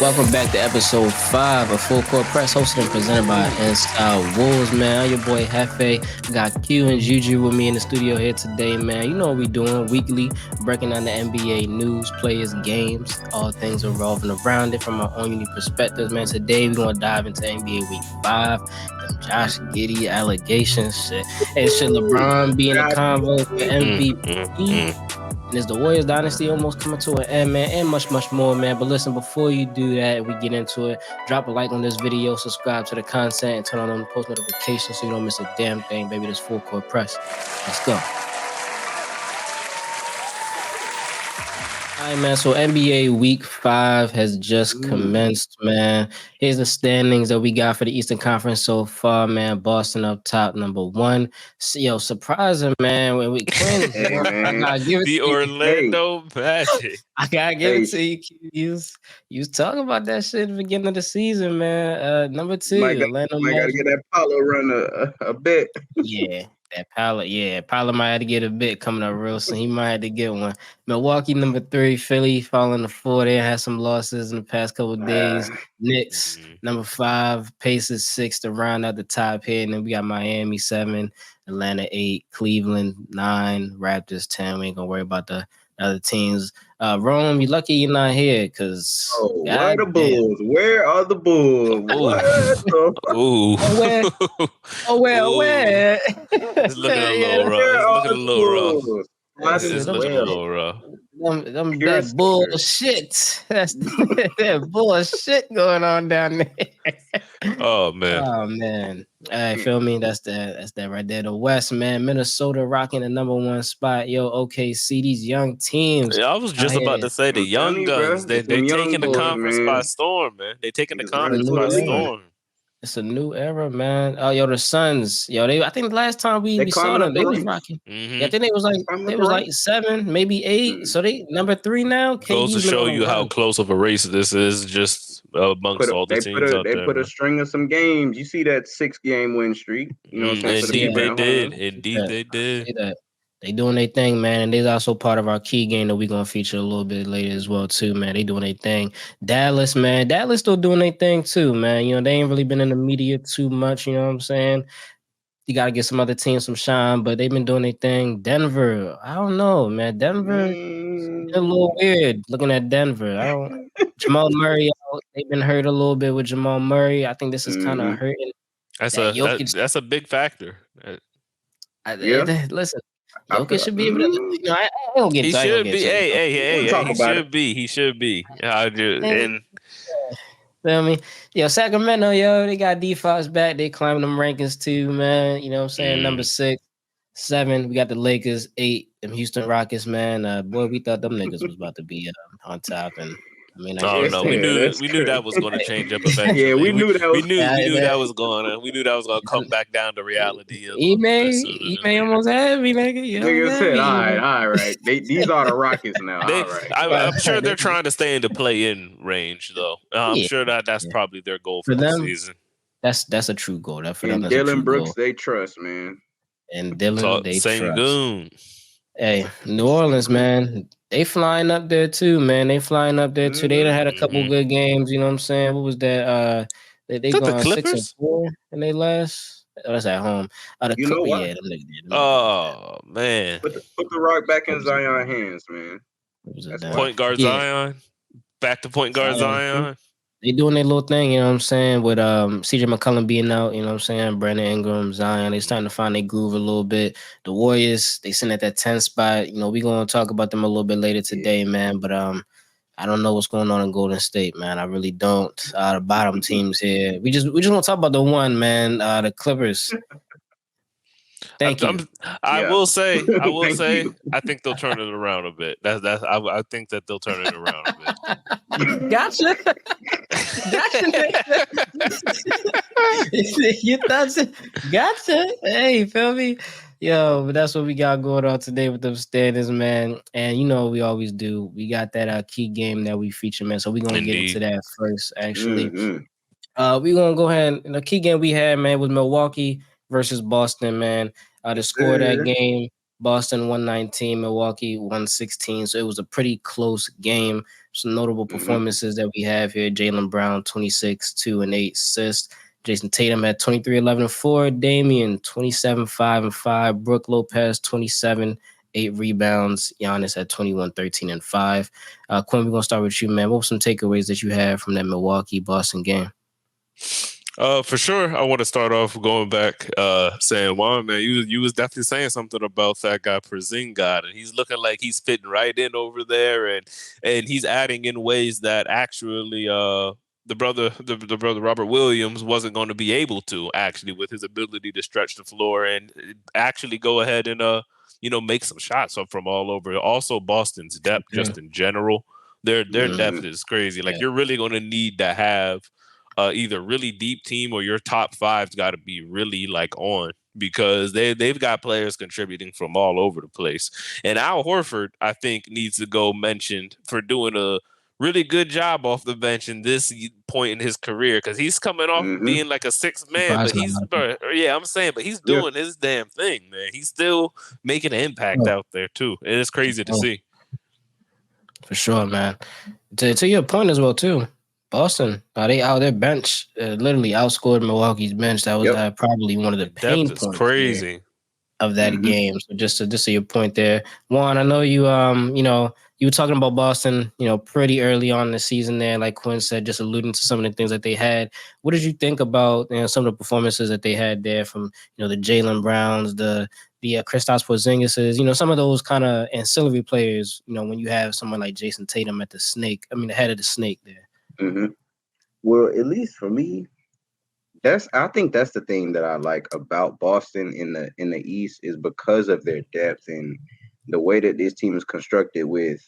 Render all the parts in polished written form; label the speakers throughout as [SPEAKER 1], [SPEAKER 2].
[SPEAKER 1] Welcome back to episode 5 of Full Court Press, hosted and presented by Inside Wolves, man. I'm your boy Hefe. Got Q and Juju with me in the studio here today, man. You know what we doing weekly, breaking down the NBA news, players, games, all things revolving around it from our own unique perspectives, man. Today we're gonna dive into NBA Week 5, them Josh Giddey allegations, shit. Hey, should LeBron be in the convo for MVP? And is the Warriors dynasty almost coming to an end, man? And much, much more, man. But listen, before you do that, we get into it. Drop a like on this video, subscribe to the content, and turn on the post notifications so you don't miss a damn thing, baby. This Full Court Press. Let's go. All right, man. So NBA Week 5 has just commenced, man. Here's the standings that we got for the Eastern Conference so far, man. Boston up top, number 1. Yo, surprising, man. When we win, I gotta give it
[SPEAKER 2] the
[SPEAKER 1] to
[SPEAKER 2] Orlando Magic.
[SPEAKER 1] I gotta give it to you. You was talking about that shit at the beginning of the season, man. Number 2, Orlando Magic.
[SPEAKER 3] Gotta get that Paulo run a bit.
[SPEAKER 1] Yeah. That Pilot, Pilot might have to get a bit coming up real soon. He might have to get one. Milwaukee, number 3. Philly falling to 4. They had some losses in the past couple of days. Knicks, number 5. Pacers, 6 to round out the top here. And then we got Miami, 7. Atlanta, 8. Cleveland, 9. Raptors, 10. We ain't gonna worry about the other teams. Rome, you're lucky you're not here because
[SPEAKER 3] where are the Bulls? Where are the Bulls?
[SPEAKER 1] Where?
[SPEAKER 2] It's looking a little rough.
[SPEAKER 1] That bullshit. That's that bullshit going on down there.
[SPEAKER 2] Oh man.
[SPEAKER 1] All right, feel me? That's that right there. The West, man. Minnesota rocking the number 1 spot. Yo, OKC, these young teams.
[SPEAKER 2] Yeah, I was just about to say the young guns. They taking the conference by storm, man. They taking the conference by storm.
[SPEAKER 1] It's a new era, man. Oh, yo, the Suns. Yo, I think the last time we saw them, they was rocking. Yeah, I think they was like 7, maybe 8. So they number 3 now.
[SPEAKER 2] Goes to show you how close of a race this is, just amongst all the teams out there.
[SPEAKER 3] They put a string of some games. You see that 6-game win streak. You know,
[SPEAKER 2] Indeed they did.
[SPEAKER 1] They doing their thing, man, and they're also part of our key game that we're gonna feature a little bit later as well, too, man. They doing their thing. Dallas, man, still doing their thing too, man. You know, they ain't really been in the media too much. You know what I'm saying? You got to get some other teams some shine, but they've been doing their thing. Denver, I don't know, man. Denver, a little weird looking at Denver. Jamal Murray, they've been hurt a little bit with Jamal Murray. I think this is kind of hurting.
[SPEAKER 2] That's a big factor.
[SPEAKER 1] Listen. Jokic should be able to. I don't get.
[SPEAKER 2] He should be. He should be. Yeah, I do. And
[SPEAKER 1] feel me? Yo, Sacramento, yo, they got D-Fox back. They climbing them rankings too, man. You know what I'm saying? Number 6, 7. We got the Lakers, 8. Them Houston Rockets, man. Boy, we thought them niggas was about to be on top, and
[SPEAKER 2] we knew that was going to change up eventually.
[SPEAKER 3] Yeah, we knew that was
[SPEAKER 2] going to. We knew that was going to come back down to reality.
[SPEAKER 1] Ime almost had me, nigga.
[SPEAKER 3] Nigga said, all right. These are the Rockets now. All right.
[SPEAKER 2] I'm sure they're trying to stay in the play-in range, though. I'm sure that's probably their goal for the season.
[SPEAKER 1] That's a true goal. That for them.
[SPEAKER 3] Dylan Brooks, they trust, man.
[SPEAKER 1] And Dylan, they trust.
[SPEAKER 2] Goon.
[SPEAKER 1] Hey, New Orleans, man. They flying up there too, man. They done had a couple good games. You know what I'm saying? What was that? They going 6-4 in they last. Oh, that's at home.
[SPEAKER 3] You know what?
[SPEAKER 2] Oh man!
[SPEAKER 3] Put the rock back in Zion's hands, man.
[SPEAKER 2] Point guard Zion. Back to point guard Zion.
[SPEAKER 1] They doing their little thing, you know what I'm saying, with CJ McCollum being out, you know what I'm saying, Brandon Ingram, Zion, they starting to find their groove a little bit. The Warriors, they sitting at that 10 spot. You know, we're going to talk about them a little bit later today, man, but I don't know what's going on in Golden State, man. I really don't. The bottom teams here. We just want to talk about the one, man, the Clippers. Thank you.
[SPEAKER 2] I will say, I think they'll turn it around a bit. I think that they'll turn it around a bit.
[SPEAKER 1] Gotcha. You thought so? Gotcha. Hey, feel me? Yo, but that's what we got going on today with them standards, man. And you know we always do. We got that key game that we feature, man. So we're gonna get into that first, actually. We're gonna go ahead and the key game we had, man, was Milwaukee versus Boston, man. The score of that game, Boston 119, Milwaukee 116. So it was a pretty close game. Some notable performances that we have here: Jaylen Brown, 26, 2 and 8 assists. Jason Tatum had 23, 11 and 4. Damian, 27, 5 and 5. Brooke Lopez, 27, 8 rebounds. Giannis had 21, 13 and 5. Quinn, we're gonna start with you, man. What were some takeaways that you had from that Milwaukee-Boston game?
[SPEAKER 2] For sure, I want to start off going back, saying, "Wow, man, you was definitely saying something about that guy Porzingis, and he's looking like he's fitting right in over there, and he's adding in ways that actually, the brother Robert Williams wasn't going to be able to actually with his ability to stretch the floor and actually go ahead and make some shots up from all over. Also, Boston's depth just in general, their depth is crazy. Like you're really going to need to have." Either really deep team or your top five's got to be really like on because they've got players contributing from all over the place. And Al Horford, I think, needs to go mentioned for doing a really good job off the bench in this point in his career because he's coming off being like a sixth man, but he's doing his damn thing, man. He's still making an impact out there too, and it's crazy to see.
[SPEAKER 1] For sure, man. To your point as well too. Boston, they out their bench literally outscored Milwaukee's bench. That was probably one of the pain points
[SPEAKER 2] crazy
[SPEAKER 1] of that game. So just to your point there, Juan, I know you you were talking about Boston, pretty early on in the season there, like Quinn said, just alluding to some of the things that they had. What did you think about some of the performances that they had there from the Jaylen Browns, the Kristaps Porzingises, some of those kind of ancillary players, when you have someone like Jason Tatum at the head of the snake there.
[SPEAKER 3] Well, at least for me, I think that's the thing that I like about Boston in the East is because of their depth and the way that this team is constructed with.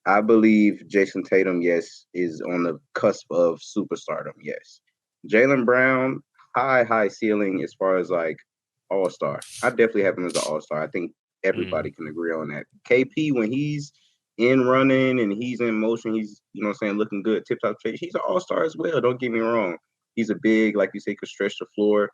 [SPEAKER 3] I believe Jason Tatum, yes, is on the cusp of superstardom. Yes, Jaylen Brown, high ceiling as far as like all-star. I definitely have him as an all-star. I think everybody can agree on that. KP, when he's in running and he's in motion, he's looking good, tip-top shape. He's an all-star as well, don't get me wrong. He's a big, like you say, could stretch the floor.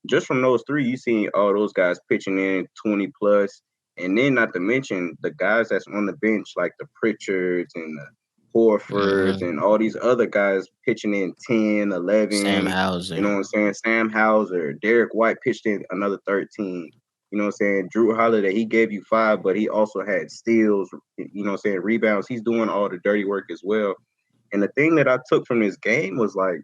[SPEAKER 3] Just from those three, you see all those guys pitching in 20 plus, and then not to mention the guys that's on the bench like the Pritchards and the Horfords and all these other guys pitching in 10, 11.
[SPEAKER 1] Sam Hauser.
[SPEAKER 3] You know what I'm saying? Sam Hauser. Derek White pitched in another 13. You know what I'm saying? Drew Holiday, he gave you 5, but he also had steals, rebounds. He's doing all the dirty work as well. And the thing that I took from this game was like,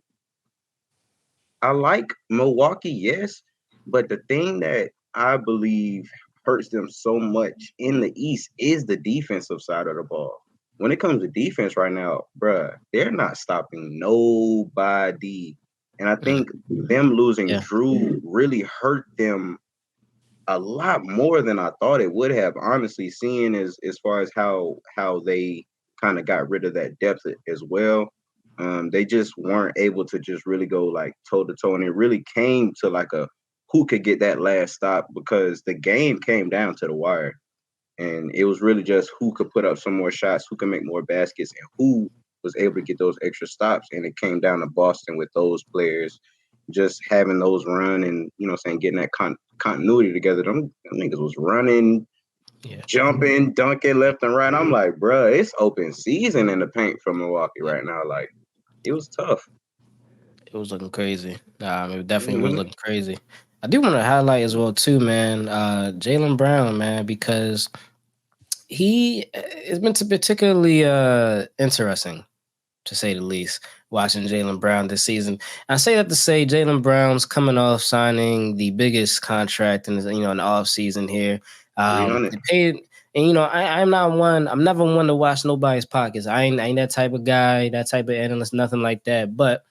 [SPEAKER 3] I like Milwaukee, yes, but the thing that I believe hurts them so much in the East is the defensive side of the ball. When it comes to defense right now, bruh, they're not stopping nobody. And I think them losing Drew really hurt them a lot more than I thought it would have, honestly, seeing as far as how they kind of got rid of that depth as well. They just weren't able to just really go like toe to toe, and it really came to like a who could get that last stop because the game came down to the wire, and it was really just who could put up some more shots, who could make more baskets, and who was able to get those extra stops. And it came down to Boston with those players just having those run and getting that continuity together. Them niggas was running, jumping, dunking left and right. I'm like, bro, it's open season in the paint for Milwaukee right now. Like, it was tough.
[SPEAKER 1] It was looking crazy. It definitely was looking crazy. I do want to highlight as well too, man, Jaylen Brown, man, because he has been particularly interesting, to say the least, watching Jaylen Brown this season. I say that to say Jaylen Brown's coming off signing the biggest contract in the off season here. Paid, and I'm never one to watch nobody's pockets. I ain't that type of guy, that type of analyst, nothing like that. But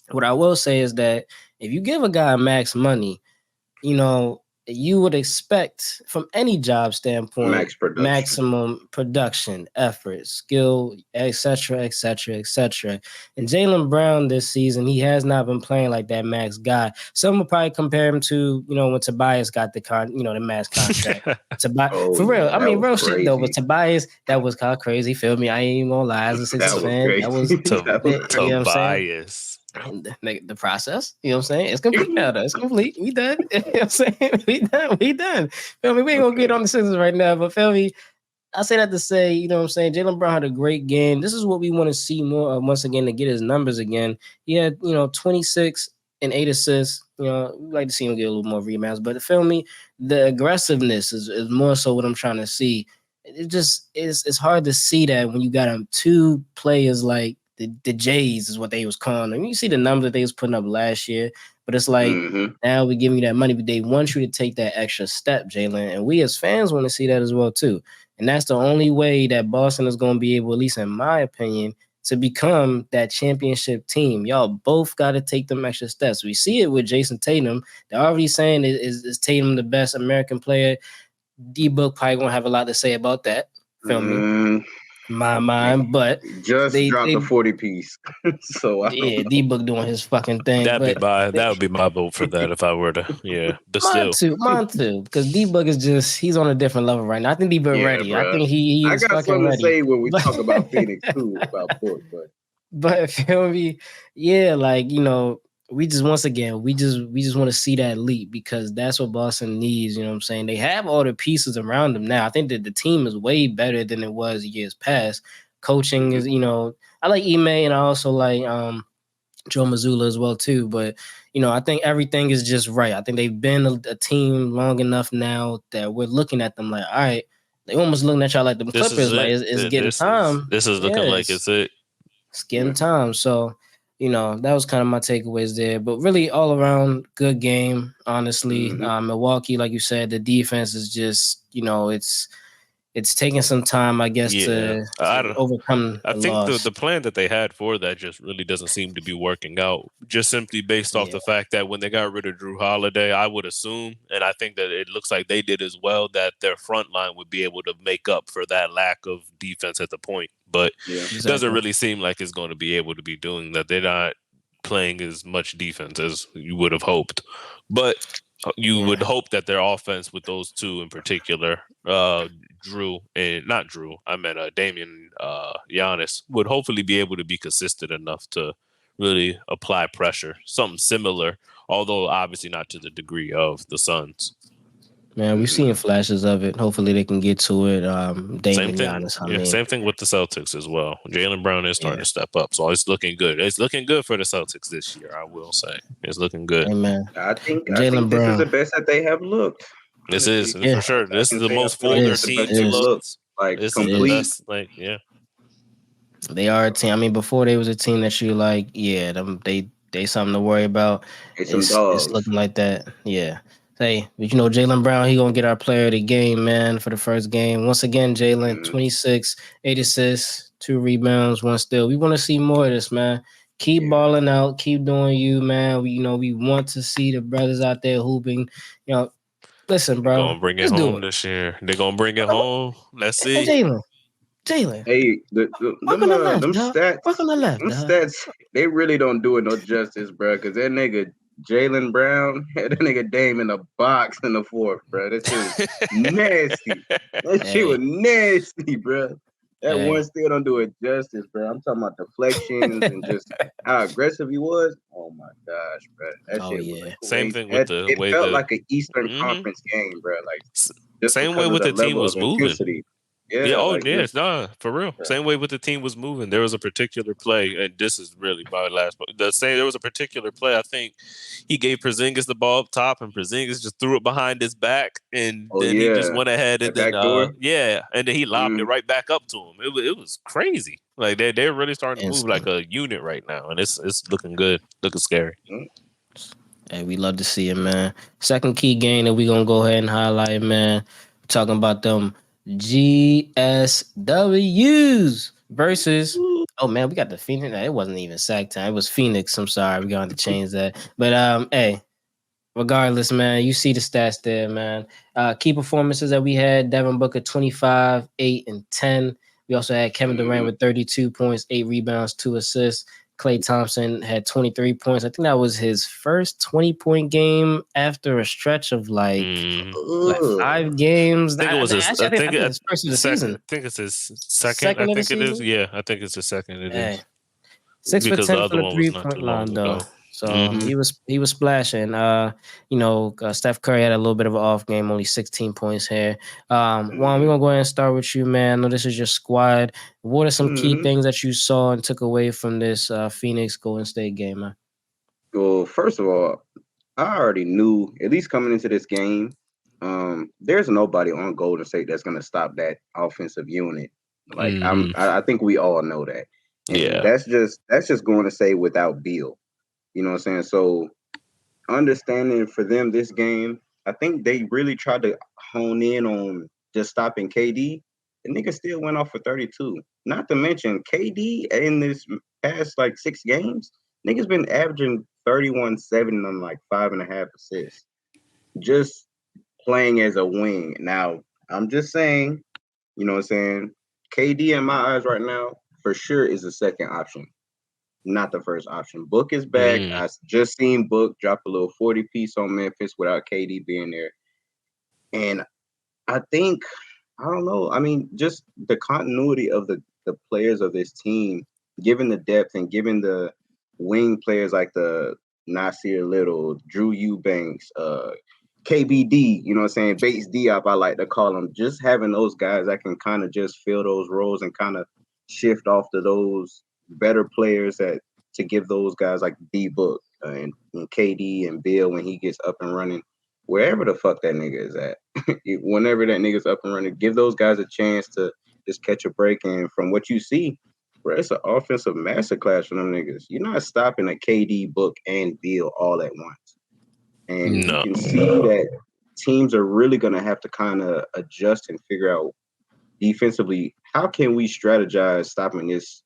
[SPEAKER 1] what I will say is that if you give a guy max money, you would expect from any job standpoint, maximum production, effort, skill, etc., etc., etc. And Jaylen Brown this season, he has not been playing like that max guy. Some would probably compare him to, when Tobias got the max contract. For real. I mean, real shit though, but Tobias, that was kind of crazy. Feel me? I ain't even gonna lie. As a Sixers fan, that was
[SPEAKER 2] Tobias.
[SPEAKER 1] The process, I'm saying? It's complete now, though. It's complete. We done. You know what I'm saying? We done. Feel me? We ain't gonna get on the Sixers right now, but feel me? I say that to say, you know what I'm saying? Jaylen Brown had a great game. This is what we want to see more of once again to get his numbers again. He had, 26 and 8 assists. We'd like to see him get a little more rebounds. But feel me, the aggressiveness is more so what I'm trying to see. It just it's hard to see that when you got two players like the Jays is what they was calling them. You see the numbers that they was putting up last year, but it's like now we're giving you that money, but they want you to take that extra step, Jalen. And we as fans want to see that as well too. And that's the only way that Boston is going to be able, at least in my opinion, to become that championship team. Y'all both got to take them extra steps. We see it with Jason Tatum. They're already saying is Tatum the best American player. D-Book probably going to have a lot to say about that. Feel me? My mind, but
[SPEAKER 3] just dropped a 40 piece. So
[SPEAKER 1] D-Book doing his fucking thing.
[SPEAKER 2] That would be my vote for that if I were to, but
[SPEAKER 1] mine too, because D-Book is he's on a different level right now. I think D-Book ready.
[SPEAKER 3] Bro.
[SPEAKER 1] I think he is
[SPEAKER 3] fucking
[SPEAKER 1] fucking ready.
[SPEAKER 3] I got something to say when we talk about Phoenix too, about Book,
[SPEAKER 1] but feel me, yeah, like we just once again we just want to see that leap because that's what Boston needs. You know what I'm saying? They have all the pieces around them now. I think that the team is way better than it was years past. Coaching is, I like Ime and I also like Joe Mazzulla as well too. But I think everything is just right. I think they've been a team long enough now that we're looking at them like, all right, they almost looking at y'all like the Clippers, like it's getting time.
[SPEAKER 2] This is looking like it's it.
[SPEAKER 1] It's getting time. So, that was kind of my takeaways there. But really all around good game, honestly. Milwaukee, like you said, the defense is just, it's taking some time, I guess, to overcome
[SPEAKER 2] I think the plan that they had for that just really doesn't seem to be working out, just simply based off the fact that when they got rid of Drew Holiday, I would assume, and I think that it looks like they did as well, that their front line would be able to make up for that lack of defense at the point. But it doesn't really seem like it's going to be able to be doing that. They're not playing as much defense as you would have hoped. But you would hope that their offense with those two in particular, Damian Giannis, would hopefully be able to be consistent enough to really apply pressure. Something similar, although obviously not to the degree of the Suns.
[SPEAKER 1] Man, we've seen flashes of it. Hopefully they can get to it. Damian Giannis,
[SPEAKER 2] same thing with the Celtics as well. Jaylen Brown is starting to step up, so it's looking good. It's looking good for the Celtics this year, I will say. It's looking good.
[SPEAKER 1] Amen.
[SPEAKER 3] I think this is the best that they have looked.
[SPEAKER 2] This is for sure. This is the most full their team looks.
[SPEAKER 3] Like this complete.
[SPEAKER 1] They are a team. I mean, before they was a team that you like, they something to worry about. It's looking like that. Yeah. Hey, but Jaylen Brown, he gonna get our player of the game, man, for the first game. Once again, Jaylen, 26, 8 assists, 2 rebounds, 1 steal. We want to see more of this, man. Keep balling out, keep doing you, man. We want to see the brothers out there hooping. Listen, bro.
[SPEAKER 2] They're gonna bring it home this year. They're gonna bring it home. Let's see.
[SPEAKER 1] Jaylen.
[SPEAKER 3] Hey, them stats.
[SPEAKER 1] Work on the left.
[SPEAKER 3] Them stats, they really don't do it no justice, bro. Because that nigga Jaylen Brown had that nigga Dame in a box in the fourth, bro. That shit was nasty. That shit was nasty, bro. That one still don't do it justice, bro. I'm talking about deflections and just how aggressive he was. Oh my gosh, bro. That shit was
[SPEAKER 2] same thing with the way
[SPEAKER 3] it felt like an Eastern Conference game, bro. Like just
[SPEAKER 2] same way with the team was moving.
[SPEAKER 3] Yeah.
[SPEAKER 2] For real. Yeah. Same way with the team was moving. There was a particular play, and this is really my last. There was a particular play. I think he gave Porzingis the ball up top, and Porzingis just threw it behind his back, and then he just went ahead and then and then he lobbed it right back up to him. It was crazy. Like they're really starting to move like a unit right now, and it's looking good, looking scary.
[SPEAKER 1] Hey, we love to see it, man. Second key game that we're gonna go ahead and highlight, man. We're talking about them GSWs versus we got the Phoenix. No, it wasn't even sack time. It was Phoenix. I'm sorry, we're going to change that. But hey, regardless, man, you see the stats there, man. Key performances that we had: Devin Booker 25, 8, and 10. We also had Kevin Durant with 32 points, 8 rebounds, 2 assists. Klay Thompson had 23 points. I think that was his first 20-point game after a stretch of like 5 games.
[SPEAKER 2] I think it was his
[SPEAKER 1] first of the season.
[SPEAKER 2] I think it's his second. I think it is. Yeah, I think it's his second. It is.
[SPEAKER 1] 6 for 10 from the 3-point line, though. So he was splashing. Steph Curry had a little bit of an off game, only 16 points here. Juan, we're gonna go ahead and start with you, man. I know this is your squad. What are some key things that you saw and took away from this Phoenix Golden State game, man?
[SPEAKER 3] Well, first of all, I already knew, at least coming into this game, there's nobody on Golden State that's gonna stop that offensive unit. Like I think we all know that, and that's just going to say without Beal. You know what I'm saying? So understanding for them this game, I think they really tried to hone in on just stopping KD. The nigga still went off for 32. Not to mention KD in this past like 6 games, nigga's been averaging 31-7 on like 5.5 assists. Just playing as a wing. Now, I'm just saying, you know what I'm saying? KD in my eyes right now, for sure is the second option, not the first option. Book is back. I just seen Book drop a little 40 piece on Memphis without KD being there. And I think, I don't know. I mean, just the continuity of the players of this team, given the depth and given the wing players like the Nasir Little, Drew Eubanks, KBD, you know what I'm saying? Bates Diop, I like to call them. Just having those guys that can kind of just fill those roles and kind of shift off to those better players to give those guys like D Book and KD and Bill when he gets up and running, wherever the fuck that nigga is at. Whenever that nigga's up and running, give those guys a chance to just catch a break. And from what you see, bro, it's an offensive masterclass for them niggas. You're not stopping a KD, Book, and Bill all at once. And you can see that teams are really going to have to kind of adjust and figure out defensively, how can we strategize stopping this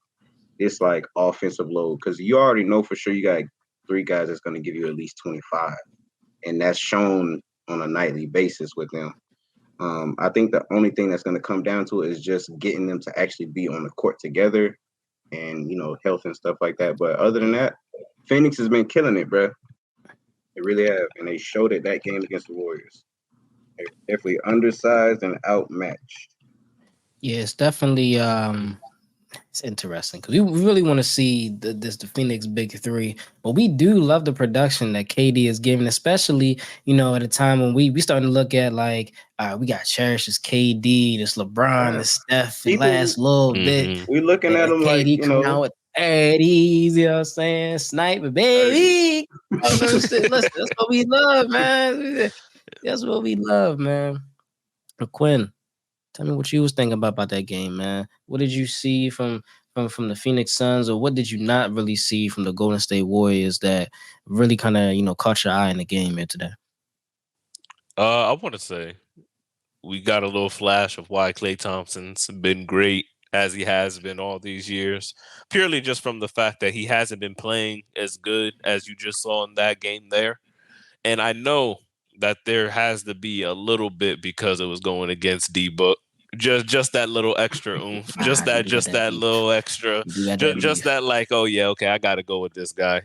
[SPEAKER 3] like offensive load? Because you already know for sure you got 3 guys that's going to give you at least 25. And that's shown on a nightly basis with them. I think the only thing that's going to come down to it is just getting them to actually be on the court together and, health and stuff like that. But other than that, Phoenix has been killing it, bro. They really have. And they showed it that game against the Warriors. They're definitely undersized and outmatched.
[SPEAKER 1] Yeah, it's definitely it's interesting because we really want to see the Phoenix Big Three, but we do love the production that KD is giving, especially at a time when we starting to look at like we got Cherish as KD, this LeBron, this Steph, the last little bit.
[SPEAKER 3] We looking at them
[SPEAKER 1] KD
[SPEAKER 3] like
[SPEAKER 1] coming out with 30s, you know what I'm saying? Sniper, baby. Listen, that's what we love, man. That's what we love, man. Quinn, tell me what you was thinking about that game, man. What did you see from the Phoenix Suns, or what did you not really see from the Golden State Warriors that really kind of caught your eye in the game here today?
[SPEAKER 2] I want to say we got a little flash of why Klay Thompson's been great as he has been all these years, purely just from the fact that he hasn't been playing as good as you just saw in that game there. And I know that there has to be a little bit because it was going against D-Book. Just that little extra oomph, just that little extra, just that like, oh yeah, okay, I got to go with this guy.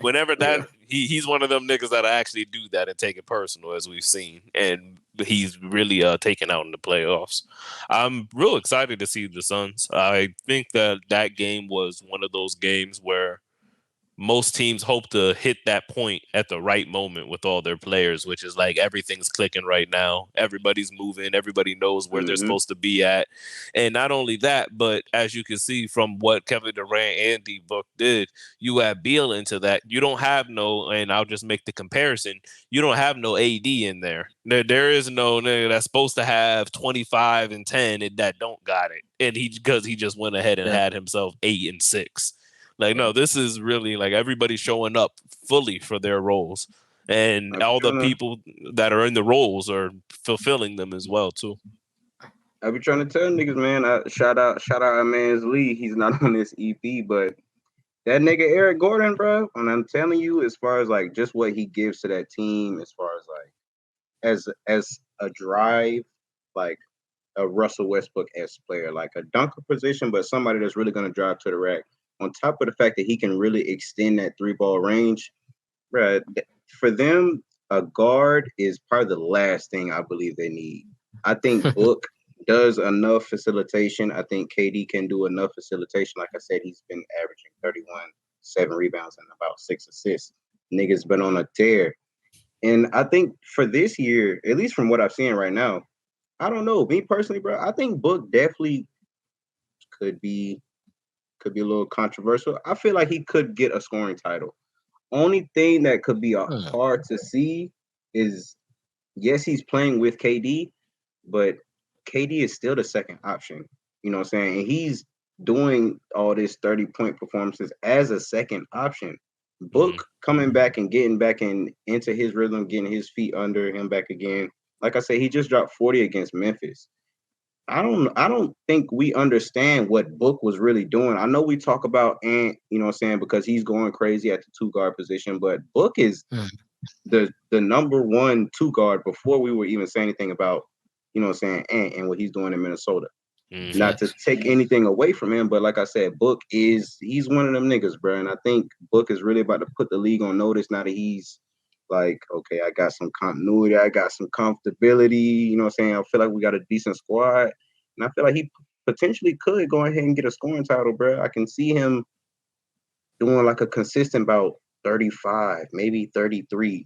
[SPEAKER 2] Whenever that he's one of them niggas that actually do that and take it personal, as we've seen, and he's really taken out in the playoffs. I'm real excited to see the Suns. I think that game was one of those games where most teams hope to hit that point at the right moment with all their players, which is like everything's clicking right now. Everybody's moving. Everybody knows where they're supposed to be at. And not only that, but as you can see from what Kevin Durant and D-Book did, you add Beal into that. You don't have and I'll just make the comparison, you don't have no AD in there. There is no nigga that's supposed to have 25 and 10 and that don't got it. And because he just went ahead and had himself 8 and 6. Like, no, this is really like everybody showing up fully for their roles, and all the people that are in the roles are fulfilling them as well too.
[SPEAKER 3] I be trying to tell niggas, man. Shout out our man's Lee. He's not on this EP, but that nigga Eric Gordon, bro. And I'm telling you, as far as like just what he gives to that team, as far as like as a drive, like a Russell Westbrook-esque player, like a dunker position, but somebody that's really gonna drive to the rack. On top of the fact that he can really extend that 3-ball range, bruh, for them, a guard is probably the last thing I believe they need. I think Book does enough facilitation. I think KD can do enough facilitation. Like I said, he's been averaging 7 rebounds and about 6 assists. Nigga's been on a tear. And I think for this year, at least from what I'm seeing right now, I don't know. Me personally, bro, I think Book definitely could be a little controversial. I feel like he could get a scoring title. Only thing that could be hard to see is, yes, he's playing with KD, but KD is still the second option. You know what I'm saying? And he's doing all this 30-point performances as a second option. Book coming back and getting back into his rhythm, getting his feet under him back again. Like I said, he just dropped 40 against Memphis. I don't think we understand what Book was really doing. I know we talk about Ant, you know what I'm saying, because he's going crazy at the 2-guard position, but Book is the number 1 2-guard before we were even saying anything about, you know what I'm saying, Ant and what he's doing in Minnesota. Not to take anything away from him, but like I said, Book he's one of them niggas, bro. And I think Book is really about to put the league on notice now that he's like, okay, I got some continuity, I got some comfortability, you know what I'm saying? I feel like we got a decent squad. And I feel like he potentially could go ahead and get a scoring title, bro. I can see him doing like a consistent about 35, maybe 33.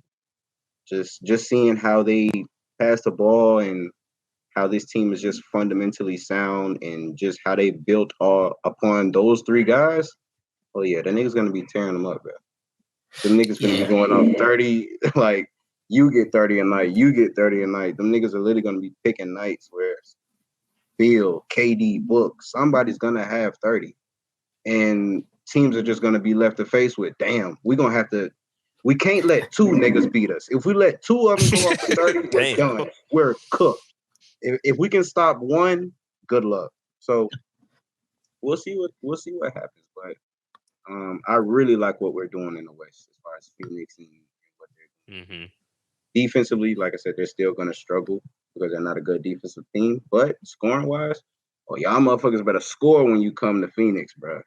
[SPEAKER 3] Just seeing how they pass the ball and how this team is just fundamentally sound and just how they built upon those 3 guys. Oh yeah, the niggas gonna be tearing them up, bro. The niggas gonna be going off 30, like you get 30 a night, you get 30 a night. Them niggas are literally gonna be picking nights where Bill, KD, Book, somebody's gonna have 30. And teams are just gonna be left to face with, damn, we can't let 2 niggas beat us. If we let 2 of them go off the 30, we're done. We're cooked. If we can stop 1, good luck. So we'll see what happens. But I really like what we're doing in the West as far as Phoenix and what they're doing. Defensively, like I said, they're still gonna struggle because they're not a good defensive team. But scoring wise, y'all motherfuckers better score when you come to Phoenix, bro.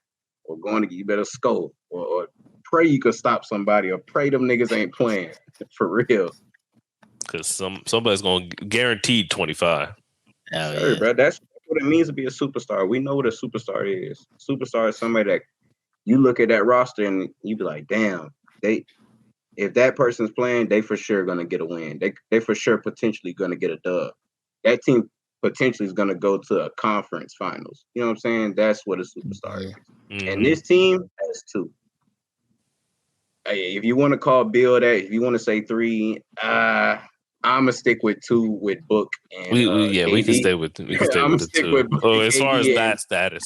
[SPEAKER 3] Or you better score. Or pray you could stop somebody, or pray them niggas ain't playing. For real.
[SPEAKER 2] Because somebody's going to guarantee 25.
[SPEAKER 3] Sure, bro. That's what it means to be a superstar. We know what a superstar is. Superstar is somebody that you look at that roster and you be like, damn, if that person's playing, they for sure going to get a win. They for sure potentially going to get a dub. That team potentially is going to go to a conference finals. You know what I'm saying? That's what a superstar is. And this team has 2. If you want to call Bill that, if you want to say 3, I'm gonna stick with 2 with Book and
[SPEAKER 2] we can stay with the 2. As far as that status,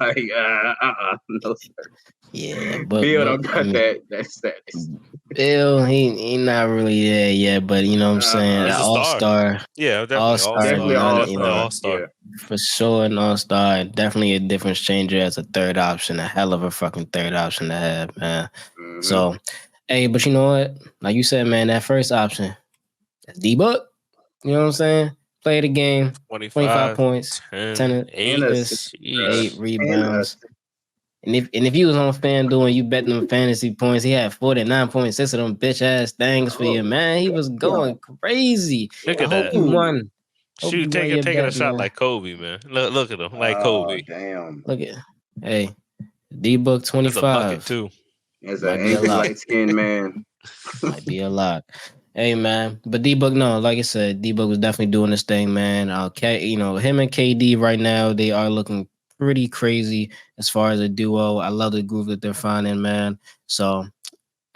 [SPEAKER 3] like no sir.
[SPEAKER 1] Yeah, but
[SPEAKER 3] Bill don't got that status.
[SPEAKER 1] Bill, he not really there yet, but you know what I'm saying, all-star.
[SPEAKER 2] Yeah, definitely all-star.
[SPEAKER 1] Yeah. For sure, an all-star. Definitely a difference changer as a 3rd option. A hell of a fucking 3rd option to have, man. So, hey, but you know what? Like you said, man, that first option. That's D-Book. You know what I'm saying? Play the game. 25 points, 10 assists, 8 rebounds. And if you was on FanDuel and you bet them fantasy points, he had 49.6 of them bitch ass things for you, man. He was going crazy.
[SPEAKER 2] Look at that.
[SPEAKER 1] You won.
[SPEAKER 2] Shoot, taking a shot like Kobe, man. Look at him, like Kobe.
[SPEAKER 3] Damn.
[SPEAKER 1] Look at, hey, D-Book 25.
[SPEAKER 2] That's a bucket too.
[SPEAKER 3] As an angry light-skinned man.
[SPEAKER 1] Might be a lot. Hey, man. But D-Book, no, like I said, D-Book was definitely doing this thing, man. Him and KD right now, they are looking pretty crazy as far as a duo. I love the groove that they're finding, man. So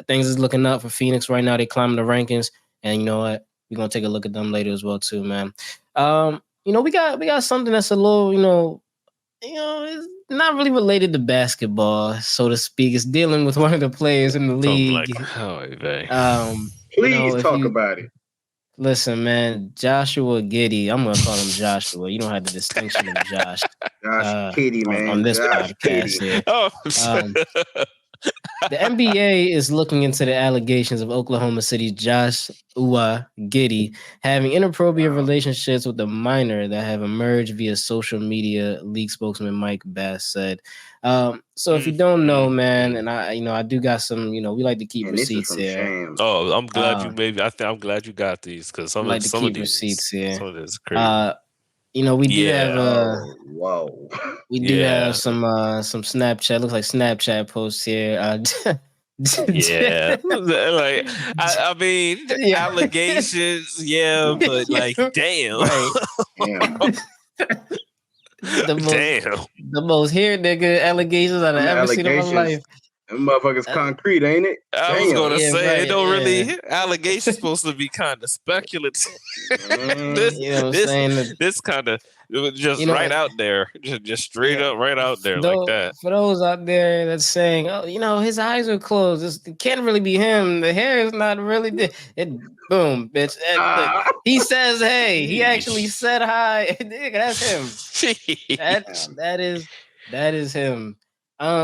[SPEAKER 1] things is looking up for Phoenix right now. They climbing the rankings. And you know what? We're going to take a look at them later as well, too, man. We got something that's a little, it's not really related to basketball, so to speak. It's dealing with one of the players in the league.
[SPEAKER 3] Please talk about it.
[SPEAKER 1] Listen, man, Joshua Giddey. I'm gonna call him Joshua. You don't have the distinction of Josh.
[SPEAKER 3] Josh Giddey, man.
[SPEAKER 1] On this podcast here. The NBA is looking into the allegations of Oklahoma City's Joshua Giddey having inappropriate relationships with a minor that have emerged via social media, league spokesman Mike Bass said. So if you don't know, man, and I do got some, we like to keep receipts here.
[SPEAKER 3] Shame.
[SPEAKER 2] Oh, I'm glad I'm glad you got these because some of these
[SPEAKER 1] receipts here.
[SPEAKER 2] Some of this is crazy.
[SPEAKER 1] we do have
[SPEAKER 3] whoa.
[SPEAKER 1] we do have some Snapchat. Looks like Snapchat posts here.
[SPEAKER 2] Yeah, like I mean, allegations, but like, damn,
[SPEAKER 1] right. The most here, nigga, allegations I've ever seen in my life.
[SPEAKER 3] Them motherfuckers concrete, ain't it?
[SPEAKER 2] I was gonna say,
[SPEAKER 1] right,
[SPEAKER 2] it don't really. Allegations supposed to be kind of speculative.
[SPEAKER 1] You know what I'm saying?
[SPEAKER 2] This kind of just right out there, just straight up right out there like that.
[SPEAKER 1] For those out there that's saying, oh, his eyes are closed. It can't really be him. The hair is not really. Boom, bitch. He says, hey. He actually said hi. Nigga, that's him. That is him.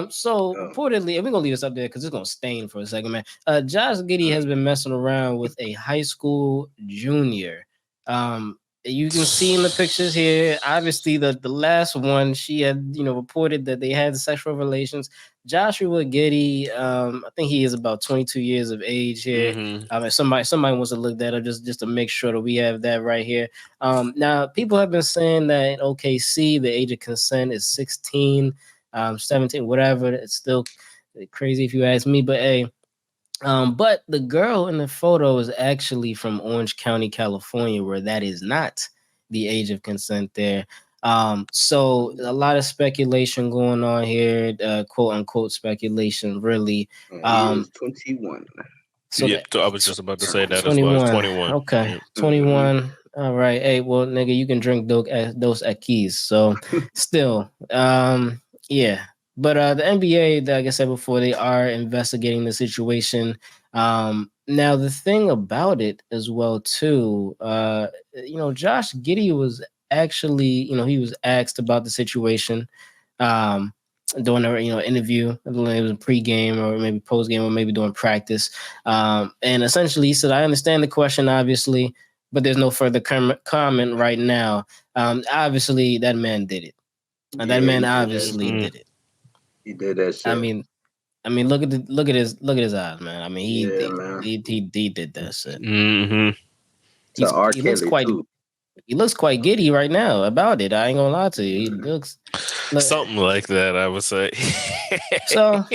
[SPEAKER 1] So reportedly, and we're gonna leave this up there because it's gonna stain for a second, man. Josh Giddey has been messing around with a high school junior. You can see in the pictures here, obviously the last one, she had, reported that they had sexual relations. Joshua Giddey, I think he is about 22 years of age here. If somebody wants to look that up just to make sure that we have that right here. Now people have been saying that in OKC, the age of consent is 16, 17, whatever. It's still crazy if you ask me, but hey. But the girl in the photo is actually from Orange County, California, where that is not the age of consent there. So a lot of speculation going on here, quote unquote speculation, really.
[SPEAKER 3] He was 21.
[SPEAKER 2] So I was just about to say that
[SPEAKER 1] 21.
[SPEAKER 2] as well. 21.
[SPEAKER 1] Okay, 21. All right. Hey, well, nigga, you can drink those Akis. So still, yeah. But the NBA, like I said before, they are investigating the situation. Now, the thing about it as well, too, Josh Giddey was actually, he was asked about the situation during an interview. It was a pregame or maybe postgame or maybe during practice. And essentially, he said, I understand the question, obviously, but there's no further comment right now. Obviously, that man did it. That man obviously did it.
[SPEAKER 3] He did that shit.
[SPEAKER 1] I mean, look at his eyes, man. I mean, he did that shit. He looks quite giddy right now about it. I ain't gonna lie to you. He looks
[SPEAKER 2] something like that, I would say.
[SPEAKER 1] So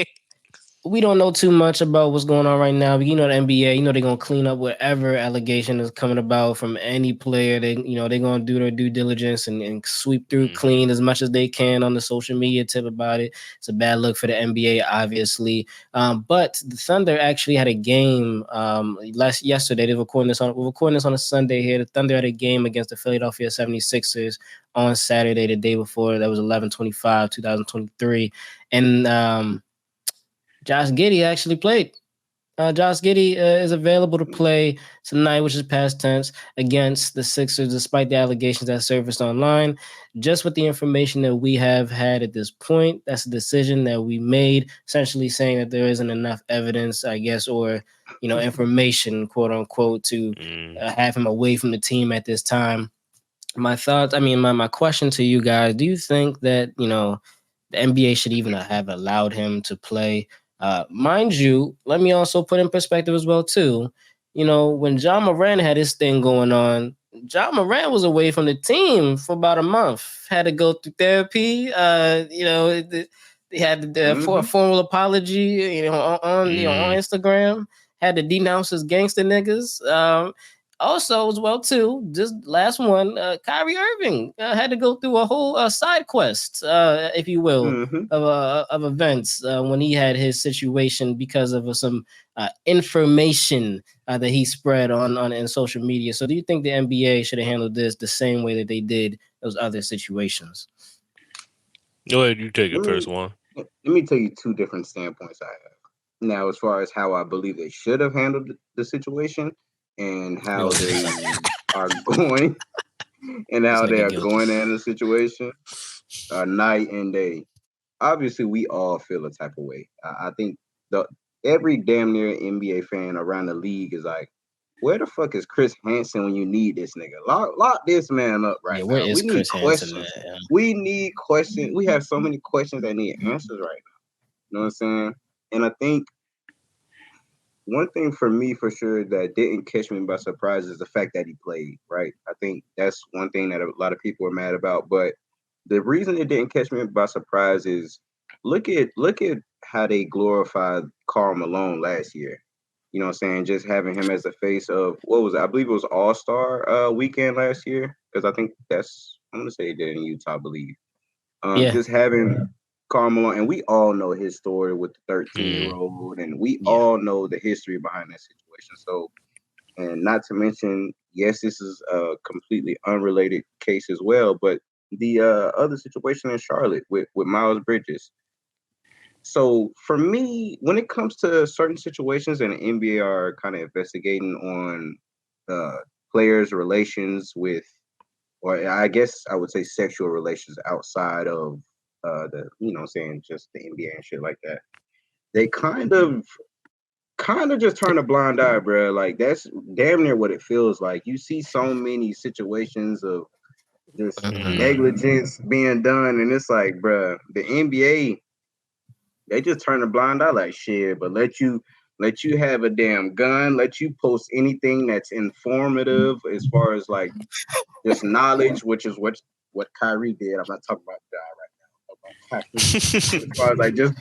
[SPEAKER 1] we don't know too much about what's going on right now. But the NBA, they're gonna clean up whatever allegation is coming about from any player. They're gonna do their due diligence and sweep through clean as much as they can on the social media tip about it. It's a bad look for the NBA, obviously. But the Thunder actually had a game yesterday. We're recording this on a Sunday here. The Thunder had a game against the Philadelphia 76ers on Saturday, the day before. That was 11/25/2023, and Josh Giddey actually played. Josh Giddey is available to play tonight, which is past tense, against the Sixers, despite the allegations that surfaced online. Just with the information that we have had at this point, that's a decision that we made, essentially saying that there isn't enough evidence, I guess, or information, quote unquote, to have him away from the team at this time. My thoughts, my question to you guys: do you think that the NBA should even have allowed him to play? Mind you, let me also put in perspective as well, too. When John Moran had his thing going on, John Moran was away from the team for about a month. Had to go through therapy. They had for a formal apology, on Instagram. Had to denounce his gangster niggas. Also, as well, too, just last one, Kyrie Irving had to go through a whole side quest, if you will, of events when he had his situation because of some information that he spread on social media. So do you think the NBA should have handled this the same way that they did those other situations?
[SPEAKER 2] Go ahead, you take it first, Juan.
[SPEAKER 3] Let me tell you two different standpoints I have. Now, as far as how I believe they should have handled the situation, and how they are going and how they are going in the situation night and day. Obviously, we all feel a type of way. I think every damn near NBA fan around the league is like, where the fuck is Chris Hansen when you need this nigga? Lock this man up right now.
[SPEAKER 1] Where is Chris Hansen?
[SPEAKER 3] We need questions. We have so many questions that need answers right now. You know what I'm saying? And I think one thing for me for sure that didn't catch me by surprise is the fact that he played, right? I think that's one thing that a lot of people are mad about. But the reason it didn't catch me by surprise is look at how they glorified Karl Malone last year. You know what I'm saying? Just having him as the face of what was it? I believe it was All-Star weekend last year. Because I think I'm gonna say they did in Utah, I believe.
[SPEAKER 1] Yeah.
[SPEAKER 3] Just having Karl Malone, and we all know his story with the 13-year-old, and we all know the history behind that situation. So, and not to mention, yes, this is a completely unrelated case as well, but the other situation in Charlotte with Miles Bridges. So for me, when it comes to certain situations and the NBA are kind of investigating on players' relations with, or I guess I would say sexual relations outside of the, saying just the NBA and shit like that. They kind of just turn a blind eye, bro. Like that's damn near what it feels like. You see so many situations of just negligence being done, and it's like, bro, the NBA, they just turn a blind eye like shit, but let you have a damn gun, let you post anything that's informative as far as like just knowledge, which is what Kyrie did. I'm not talking about God right now. I'm talking about Kyrie. As far as like just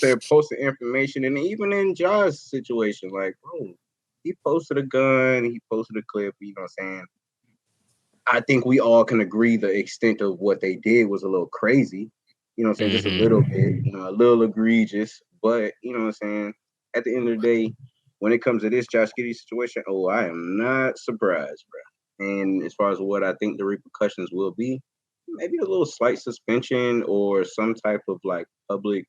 [SPEAKER 3] saying posting information, and even in Josh's situation, like bro, he posted a gun, he posted a clip. You know what I'm saying? I think we all can agree the extent of what they did was a little crazy. You know what I'm saying? Just a little bit, a little egregious. But, you know what I'm saying? At the end of the day, when it comes to this Josh Giddey situation, I am not surprised, bro. And as far as what I think the repercussions will be, maybe a little slight suspension or some type of like public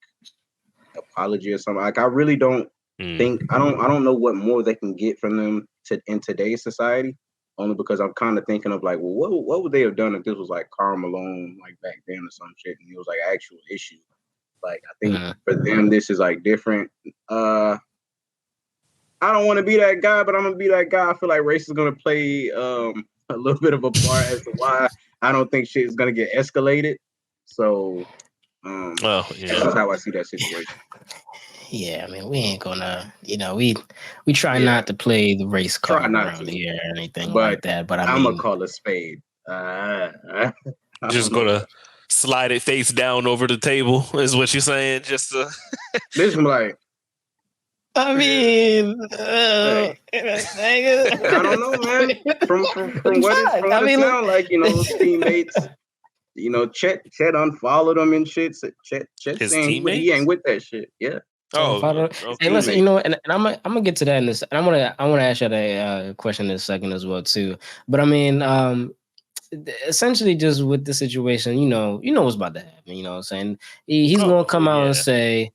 [SPEAKER 3] apology or something. Like I really don't think I don't know what more they can get from them in today's society. Only because I'm kind of thinking of like, well, what would they have done if this was like Karl Malone, like back then or some shit, and it was like actual issue. Like I think for them this is like different. I don't want to be that guy, but I'm gonna be that guy. I feel like race is gonna play a little bit of a part as to why I don't think shit is gonna get escalated. So that's how I see that situation.
[SPEAKER 1] Yeah, I mean, we ain't gonna, we try not to play the race card around here or anything like that. But
[SPEAKER 3] I'm gonna call a spade.
[SPEAKER 2] Just gonna slide it face down over the table, is what you're saying? Just to...
[SPEAKER 3] this is like.
[SPEAKER 1] I mean,
[SPEAKER 3] I don't know, man. From what it sounds like, his teammates. Chet unfollowed him and shit. Chet saying he ain't with that shit. Yeah.
[SPEAKER 1] Okay. Hey, listen, and I'm gonna get to that in this. And I want to ask you that question in a second as well too. But I mean, essentially, just with the situation, what's about to happen. You know what I'm saying? He's gonna come out and say,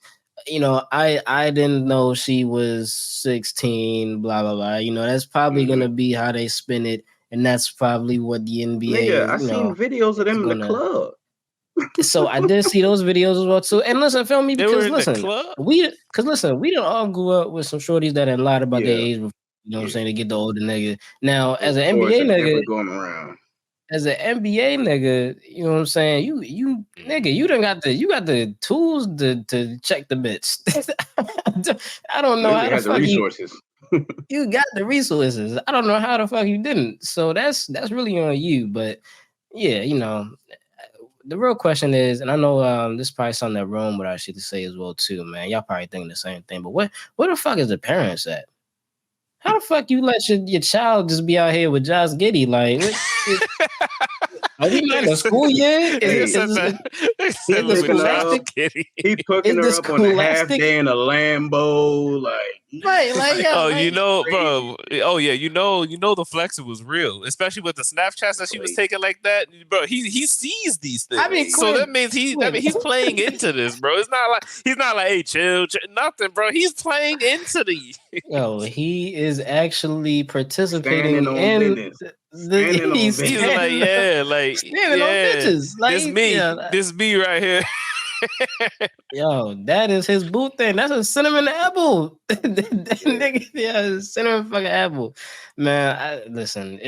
[SPEAKER 1] I didn't know she was 16. Blah blah blah. That's probably gonna be how they spin it, and that's probably what the NBA.
[SPEAKER 3] I seen videos of them in the club.
[SPEAKER 1] So I did see those videos as well too. And listen, feel me, because we didn't all grew up with some shorties that had lied about their age before, what I'm saying, to get the older nigga. Now, as an NBA nigga
[SPEAKER 3] going around.
[SPEAKER 1] As an NBA nigga, you know what I'm saying? You nigga, you got the tools to check the bits. I don't know how the fuck
[SPEAKER 3] resources.
[SPEAKER 1] You got the resources. I don't know how the fuck you didn't. So that's really on you. But yeah, the real question is, and I know this is probably something that Rome would actually say as well too, man. Y'all probably thinking the same thing, but where the fuck is the parents at? How the fuck you let your child just be out here with Josh Giddey? Like, are we not in school yet?
[SPEAKER 3] He putting her up on a half day in a Lambo,
[SPEAKER 2] bro. Oh yeah, the flexing was real, especially with the Snapchats that she was taking like that, bro. He sees these things, so that means he's playing into this, bro. It's not like he's not like, hey, chill, nothing, bro. He's playing into these.
[SPEAKER 1] Yo, he is actually participating in
[SPEAKER 2] he's like, yeah, like,
[SPEAKER 1] bitches. Like,
[SPEAKER 2] this me right here.
[SPEAKER 1] Yo, that is his boot thing. That's a cinnamon apple. Nigga, cinnamon fucking apple. Man, listen,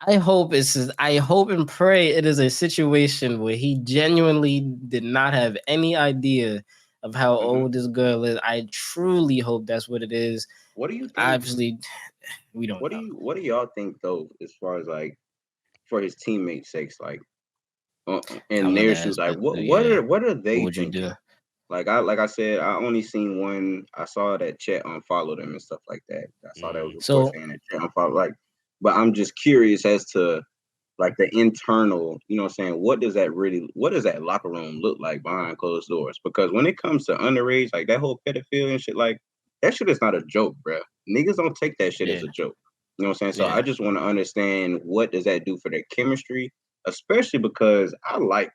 [SPEAKER 1] I hope and pray it is a situation where he genuinely did not have any idea of how old this girl is. I truly hope that's what it is.
[SPEAKER 3] What do you think?
[SPEAKER 1] Obviously, we don't know.
[SPEAKER 3] What do y'all think though, as far as like for his teammates' sakes, like in their shoes, like what are they
[SPEAKER 1] What would you
[SPEAKER 3] thinking?
[SPEAKER 1] do?
[SPEAKER 3] Like I said, I only seen one. I saw that Chet unfollowed him and stuff like that. I saw that was report saying that Chet unfollowed. Like, but I'm just curious as to like the internal, you know what I'm saying? What does that locker room look like behind closed doors? Because when it comes to underage, like that whole pedophilia and shit, like that shit is not a joke, bro. Niggas don't take that shit as a joke. You know what I'm saying? So I just want to understand what does that do for their chemistry, especially because I like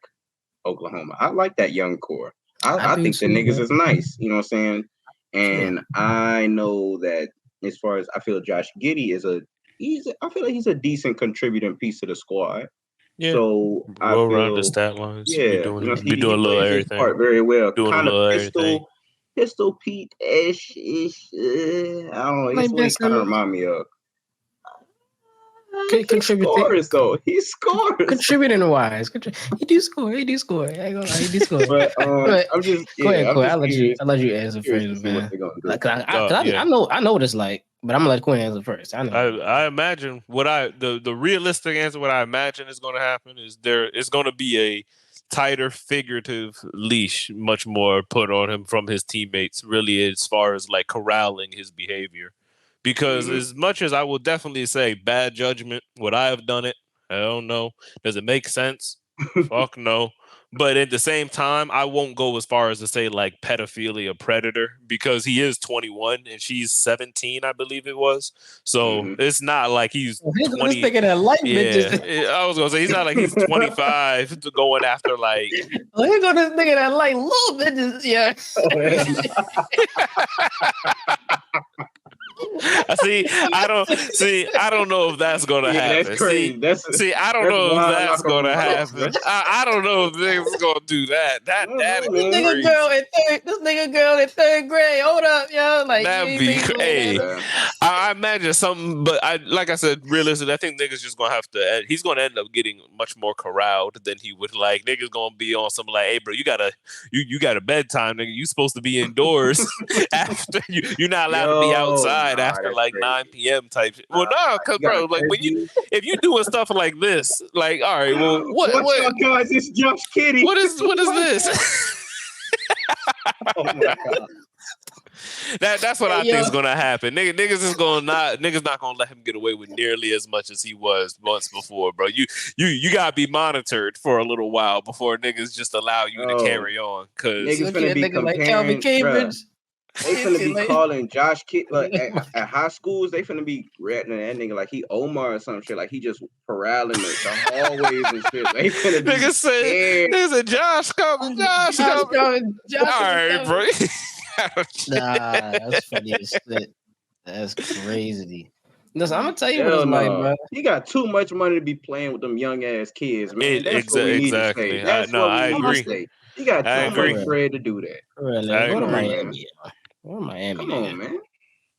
[SPEAKER 3] Oklahoma. I like that young core. I think the niggas is nice. You know what I'm saying? And I know that as far as I feel Josh Giddey I feel like he's a decent contributing piece to the squad. Yeah. So I feel
[SPEAKER 2] rounded stat lines.
[SPEAKER 3] Yeah,
[SPEAKER 2] be doing a little everything.
[SPEAKER 3] Part very well.
[SPEAKER 2] Doing
[SPEAKER 3] kind
[SPEAKER 2] a little
[SPEAKER 3] of
[SPEAKER 2] everything.
[SPEAKER 3] Pistol Pete-ish. I don't know. It's what he kind of remind me of.
[SPEAKER 1] Contributing
[SPEAKER 3] though. He scores.
[SPEAKER 1] Contributing wise, he do score. I ain't gonna lie, he do score.
[SPEAKER 3] But I'm just
[SPEAKER 1] go ahead. I'll let you answer first, man. I know what it's like, but I'm gonna let Quinn answer first. I know.
[SPEAKER 2] I imagine the realistic answer. What I imagine is going to happen is there is going to be a tighter figurative leash, much more put on him from his teammates. Really, as far as like corralling his behavior. Because as much as I will definitely say bad judgment, would I have done it? I don't know. Does it make sense? Fuck no. But at the same time, I won't go as far as to say like pedophilia predator because he is 21 and she's 17, I believe it was. So it's not like he's 20.
[SPEAKER 1] Bitches.
[SPEAKER 2] I was gonna say he's not like he's 25 to going after like.
[SPEAKER 1] Well, here go this nigga that like little bitches. Yeah. I don't know if that's gonna happen.
[SPEAKER 3] That's crazy.
[SPEAKER 2] I don't know if that's gonna happen. I don't know if niggas gonna do that. That
[SPEAKER 1] this nigga girl in third grade. Hold up, yo. Like
[SPEAKER 2] that'd be crazy. I imagine something, but like I said, realistically, I think niggas just gonna have to. He's gonna end up getting much more corralled than he would like. Niggas gonna be on some like, hey, bro, you got a bedtime, nigga. You supposed to be indoors after you're not allowed to be outside after like 9 p.m. type shit. Well, no, cause bro, like if you doing stuff like this, like, all right, well, what
[SPEAKER 3] guys, it's Josh Giddey.
[SPEAKER 2] What is this?
[SPEAKER 3] Oh my god.
[SPEAKER 2] That's what I think is gonna happen. Niggas not gonna let him get away with nearly as much as he was once before, bro. You gotta be monitored for a little while before niggas just allow you to carry on. Cause
[SPEAKER 3] niggas finna be comparing, like Calvin Cambridge. They finna be calling Josh Kidd like at high schools. They finna be ratting that nigga like he Omar or some shit. Like he just corralling the hallways and shit. They finna be
[SPEAKER 2] niggas said Josh coming. All right, bro.
[SPEAKER 1] Nah, that's funny as shit. That's crazy. Listen, I'm gonna tell you what it's like, bro.
[SPEAKER 3] He got too much money to be playing with them young ass kids, man. That's what we need to say. That's what we need to say. He got too much bread to do that.
[SPEAKER 1] Go to Miami. Go to Miami.
[SPEAKER 3] Come on, man.
[SPEAKER 1] You know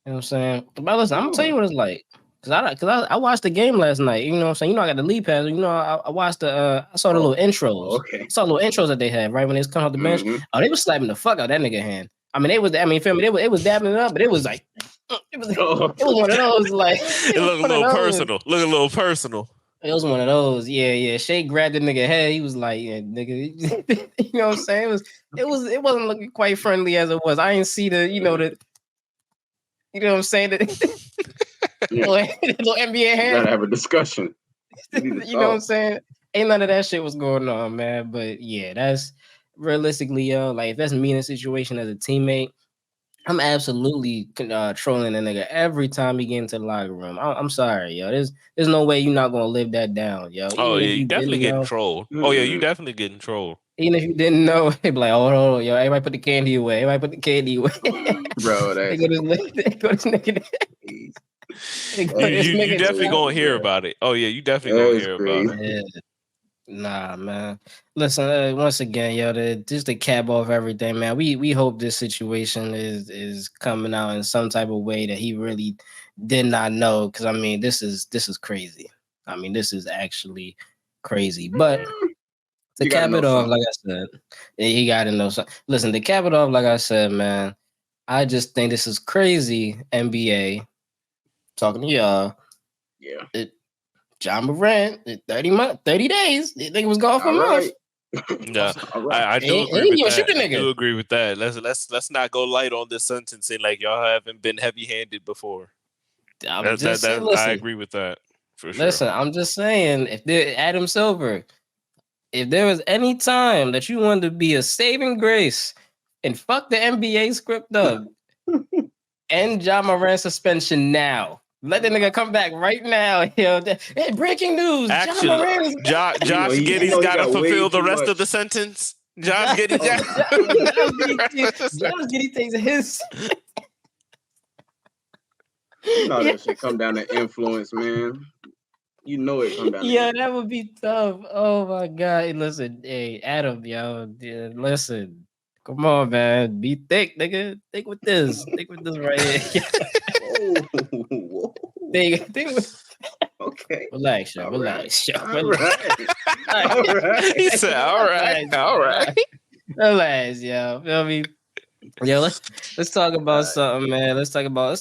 [SPEAKER 1] what I'm saying? But listen, I'm gonna tell you what it's like. Cause I watched the game last night. You know what I'm saying? You know, I got the lead pass. You know, I watched I saw the little intros.
[SPEAKER 3] Okay.
[SPEAKER 1] I saw the little intros that they had right when they was coming off the bench. Oh, they was slapping the fuck out that nigga hand. I mean, feel me? It was dabbing it up, but it was like it was one of those like
[SPEAKER 2] it looked a little personal. Look a little personal.
[SPEAKER 1] It was one of those, yeah. Shay grabbed the nigga head. He was like, yeah, nigga, you know what I'm saying? It wasn't looking quite friendly as it was. I didn't see you know what I'm saying? The little NBA hand.
[SPEAKER 3] Gotta have a discussion.
[SPEAKER 1] You know what I'm saying? Ain't none of that shit was going on, man. But yeah, that's realistically, yo, like if that's me in a situation as a teammate, I'm absolutely trolling a nigga every time he get into the locker room. I'm sorry, yo. There's no way you're not gonna live that down, yo.
[SPEAKER 2] Oh yeah, you definitely getting trolled. Oh yeah, you definitely getting trolled.
[SPEAKER 1] Even if you didn't know, they'd be like, "Oh, hold on, yo, everybody put the candy away. Bro,
[SPEAKER 3] that's
[SPEAKER 2] you definitely gonna hear about it. Oh yeah, you definitely gonna hear about it.
[SPEAKER 1] Yeah. Nah, man. Listen, once again, yo, just to cap off everything, man. We hope this situation is coming out in some type of way that he really did not know. Because I mean, this is crazy. I mean, this is actually crazy. But to cap it off, like I said, he got to know something. Listen, to cap it off, like I said, man. I just think this is crazy. NBA talking to y'all.
[SPEAKER 3] Yeah.
[SPEAKER 1] John Morant, 30 days. They think it was gone for a
[SPEAKER 3] All
[SPEAKER 1] month.
[SPEAKER 3] right.
[SPEAKER 2] Yeah,
[SPEAKER 3] All right.
[SPEAKER 2] I do
[SPEAKER 1] Ain't
[SPEAKER 2] agree
[SPEAKER 1] even
[SPEAKER 2] with
[SPEAKER 1] shoot
[SPEAKER 2] that.
[SPEAKER 1] the
[SPEAKER 2] I do
[SPEAKER 1] nigga.
[SPEAKER 2] agree with that. Let's not go light on this sentencing like y'all haven't been heavy-handed before.
[SPEAKER 1] I'm just saying,
[SPEAKER 2] I
[SPEAKER 1] listen.
[SPEAKER 2] agree with that for sure.
[SPEAKER 1] Listen, I'm just saying, if Adam Silver, if there was any time that you wanted to be a saving grace and fuck the NBA script up, end John Moran suspension now. Let the nigga come back right now. Yo, hey, breaking news: John
[SPEAKER 2] Actually,
[SPEAKER 1] Moran is
[SPEAKER 2] Josh
[SPEAKER 3] he
[SPEAKER 2] Giddey's got to
[SPEAKER 3] got way
[SPEAKER 2] fulfill the
[SPEAKER 3] too
[SPEAKER 2] rest of the
[SPEAKER 3] much.
[SPEAKER 2] sentence. Josh
[SPEAKER 1] John,
[SPEAKER 2] Giddey,
[SPEAKER 1] John Giddey takes his.
[SPEAKER 3] You know that shit come down to influence, man. You know it come down to
[SPEAKER 1] Yeah,
[SPEAKER 3] influence.
[SPEAKER 1] that would be tough. Oh my god! Hey, listen, hey Adam, yo, listen. Come on, man. Be thick, nigga. Think with this. Think with this right here.
[SPEAKER 3] Whoa.
[SPEAKER 1] think with.
[SPEAKER 3] Okay.
[SPEAKER 1] Relax, yo.
[SPEAKER 3] All
[SPEAKER 1] Relax, yo.
[SPEAKER 3] All
[SPEAKER 1] Relax.
[SPEAKER 3] right. All right.
[SPEAKER 2] he said, "All right."
[SPEAKER 1] Relax, yo. Feel me? Yo, let's talk about something, man. Let's talk about.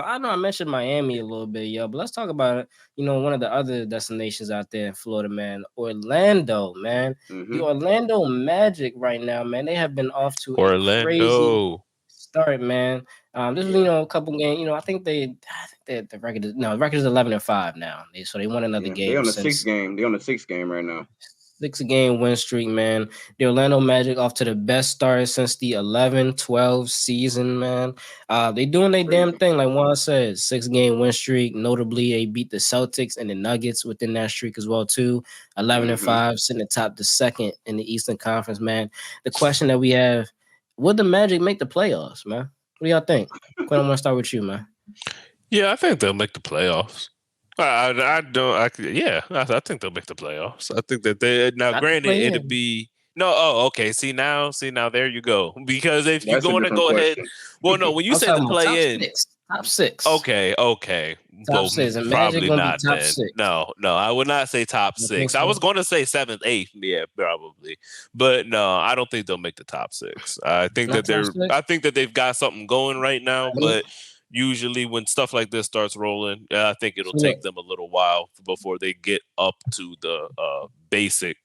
[SPEAKER 1] I know I mentioned Miami a little bit, yo, but let's talk about one of the other destinations out there in Florida, man. Orlando, man. The Orlando Magic right now, man. They have been off to a crazy
[SPEAKER 2] Orlando.
[SPEAKER 1] start, man. This is a couple games. I think the record is the record is 11-5 now. So they won another game.
[SPEAKER 3] They on the
[SPEAKER 1] since
[SPEAKER 3] sixth game. They on the sixth game right now.
[SPEAKER 1] 6-game win streak, man. The Orlando Magic off to the best start since the 11-12 season, man. They doing their damn thing, like Juan said. 6-game win streak. Notably, they beat the Celtics and the Nuggets within that streak as well, too. 11-5, sitting atop the second in the Eastern Conference, man. The question that we have: would the Magic make the playoffs, man? What do y'all think? Quinn, I'm gonna start with you, man.
[SPEAKER 2] Yeah, I think they'll make the playoffs. I think they'll make the playoffs. I think that they now,
[SPEAKER 1] Not
[SPEAKER 2] granted, it'd be no. Oh, okay. See now, there you go. Because if you're going to go ahead, well, no, when you say the play in,
[SPEAKER 1] top six.
[SPEAKER 2] Okay.
[SPEAKER 1] Top six. And
[SPEAKER 2] probably
[SPEAKER 1] Magic gonna
[SPEAKER 2] not.
[SPEAKER 1] be top
[SPEAKER 2] Then
[SPEAKER 1] 6.
[SPEAKER 2] no, I would not say top
[SPEAKER 1] You
[SPEAKER 2] 6.
[SPEAKER 1] think
[SPEAKER 2] I
[SPEAKER 1] so?
[SPEAKER 2] was going to say 7th, 8th. Yeah, probably, but no, I don't think they'll make the top 6. I think
[SPEAKER 1] Not
[SPEAKER 2] that
[SPEAKER 1] top 6?
[SPEAKER 2] I think that they've got something going right now, but usually when stuff like this starts rolling, I think it'll take them a little while before they get up to the basic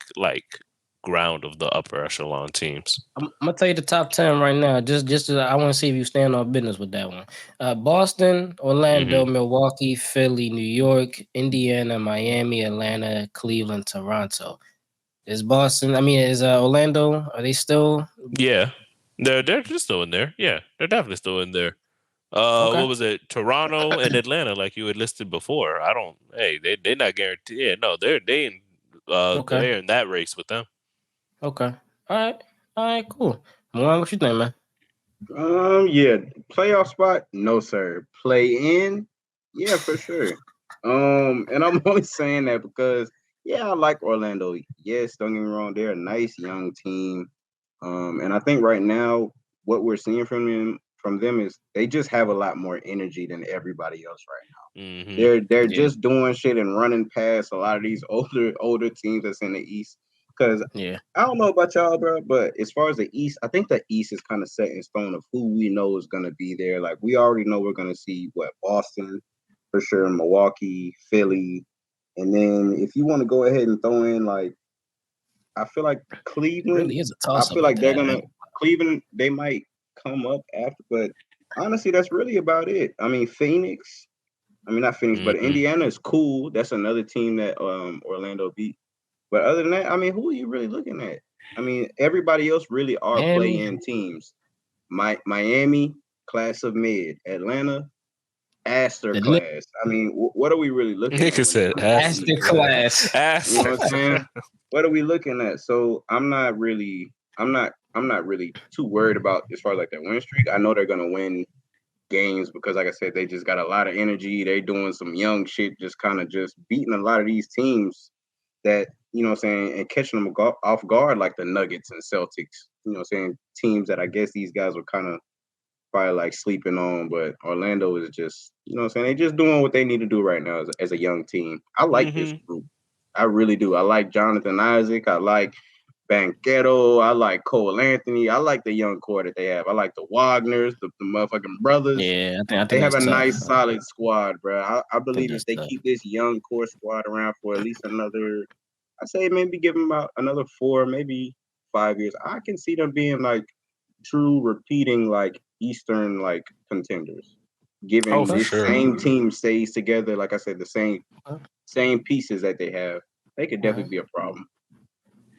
[SPEAKER 2] ground of the upper echelon teams.
[SPEAKER 1] I'm gonna tell you the top 10 right now. Just I want to see if you stand on business with that one. Boston, Orlando, Milwaukee, Philly, New York, Indiana, Miami, Atlanta, Cleveland, Toronto. Is Orlando? Are they still?
[SPEAKER 2] Yeah, they're just still in there. Yeah, they're definitely still in there.
[SPEAKER 1] Okay.
[SPEAKER 2] What was it? Toronto and Atlanta, like you had listed before. They're not guaranteed. Yeah, no, they're in that race with them.
[SPEAKER 1] Okay. All right, cool. Moran, what you think, man?
[SPEAKER 3] Yeah, playoff spot, no sir. Play in, yeah, for sure. And I'm only saying that because I like Orlando. Yes, don't get me wrong, they're a nice young team. And I think right now what we're seeing from them is they just have a lot more energy than everybody else right now. They're just doing shit and running past a lot of these older teams that's in the East. Because I don't know about y'all, bro, but as far as the East, I think the East is kind of set in stone of who we know is going to be there. Like, we already know we're going to see, Boston, for sure, Milwaukee, Philly. And then if you want to go ahead and throw in, I feel like Cleveland.
[SPEAKER 1] It really is a toss-up.
[SPEAKER 3] I feel like they're going to – Cleveland, they might come up after. But honestly, that's really about it. I mean, Phoenix – not Phoenix, but Indiana is cool. That's another team that Orlando beat. But other than that, who are you really looking at? Everybody else really are play-in teams. Miami, class of mid. Atlanta, Aster class. What are we really looking at?
[SPEAKER 2] Nigga said
[SPEAKER 1] Aster class.
[SPEAKER 3] You know what I'm saying? What are we looking at? So I'm not really too worried about as far as that win streak. I know they're gonna win games because, like I said, they just got a lot of energy. They're doing some young shit, just kind of just beating a lot of these teams that, and catching them off guard, like the Nuggets and Celtics, teams that I guess these guys were kind of probably sleeping on, but Orlando is just, they just doing what they need to do right now as a young team. I like this group. I really do. I like Jonathan Isaac. I like Banquero. I like Cole Anthony. I like the young core that they have. I like the Wagners, the motherfucking brothers.
[SPEAKER 1] Yeah, I think
[SPEAKER 3] They have a
[SPEAKER 1] that's tough.
[SPEAKER 3] nice, solid squad, bro. I believe if
[SPEAKER 1] that's
[SPEAKER 3] they
[SPEAKER 1] tough.
[SPEAKER 3] keep this young core squad around for at least another, I say maybe give them about another 4, maybe 5 years. I can see them being like true repeating like Eastern like contenders. Given
[SPEAKER 2] for
[SPEAKER 3] this
[SPEAKER 2] sure.
[SPEAKER 3] same team stays together, like I said, the same pieces that they have, they could definitely be a problem.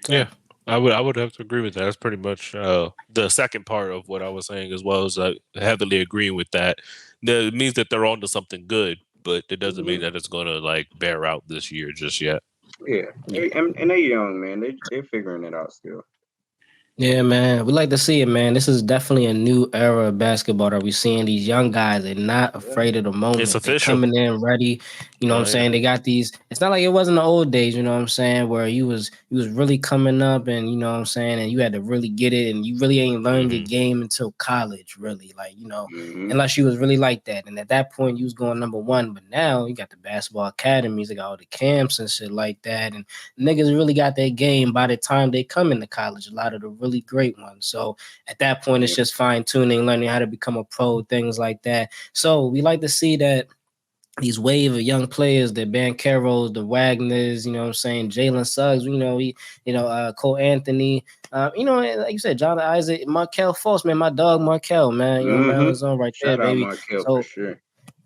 [SPEAKER 2] Yeah, I would have to agree with that. That's pretty much the second part of what I was saying, as well as heavily agreeing with that. It means that they're onto something good, but it doesn't mean that it's going to like bear out this year just yet.
[SPEAKER 3] Yeah, and they're young, man. They're figuring it out still.
[SPEAKER 1] Yeah, man. We like to see it, man. This is definitely a new era of basketball that we're seeing. These young guys, they're not afraid of the moment.
[SPEAKER 2] It's
[SPEAKER 1] They're
[SPEAKER 2] official.
[SPEAKER 1] coming in ready. You know what I'm saying? They got these. It's not like it wasn't the old days, you know what I'm saying, where you was really coming up and you know what I'm saying, and you had to really get it and you really ain't learned your game until college, really. Like, you know, unless you was really like that. And at that point you was going number one. But now you got the basketball academies, they got all the camps and shit like that. And niggas really got their game by the time they come into college. A lot of the really great ones. So at that point, it's just fine tuning, learning how to become a pro, things like that. So we like to see that these wave of young players, the Banqueros, the Wagners, you know what I'm saying, Jalen Suggs, Cole Anthony, you know, like you said, John Isaac, Markel Fultz, man, my dog Markel, man, you know, man, was on right there, baby.
[SPEAKER 3] Shout out Markel
[SPEAKER 1] so
[SPEAKER 3] for sure.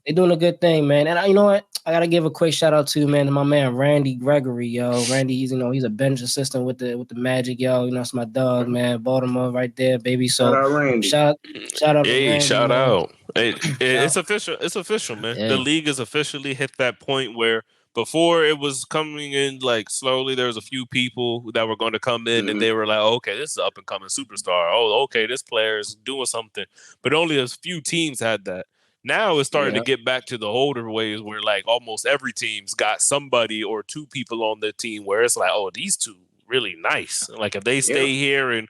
[SPEAKER 1] They're doing a good thing, man. And you know what? I gotta give a quick shout out to my man Randy Gregory, yo. Randy, he's a bench assistant with the Magic, yo. You know, it's my dog, man. Baltimore, right there, baby. So
[SPEAKER 3] shout out Randy.
[SPEAKER 1] Shout out to Randy.
[SPEAKER 2] Shout
[SPEAKER 1] man.
[SPEAKER 2] out. It's official. It's official, man.
[SPEAKER 1] Yeah.
[SPEAKER 2] The league has officially hit that point where before it was coming in like slowly. There was a few people that were going to come in and they were like, okay, this is up and coming superstar. Oh, okay, this player is doing something. But only a few teams had that. Now it's starting to get back to the older ways where like almost every team's got somebody or two people on the team where it's like, oh, these two really nice. Like if they stay here and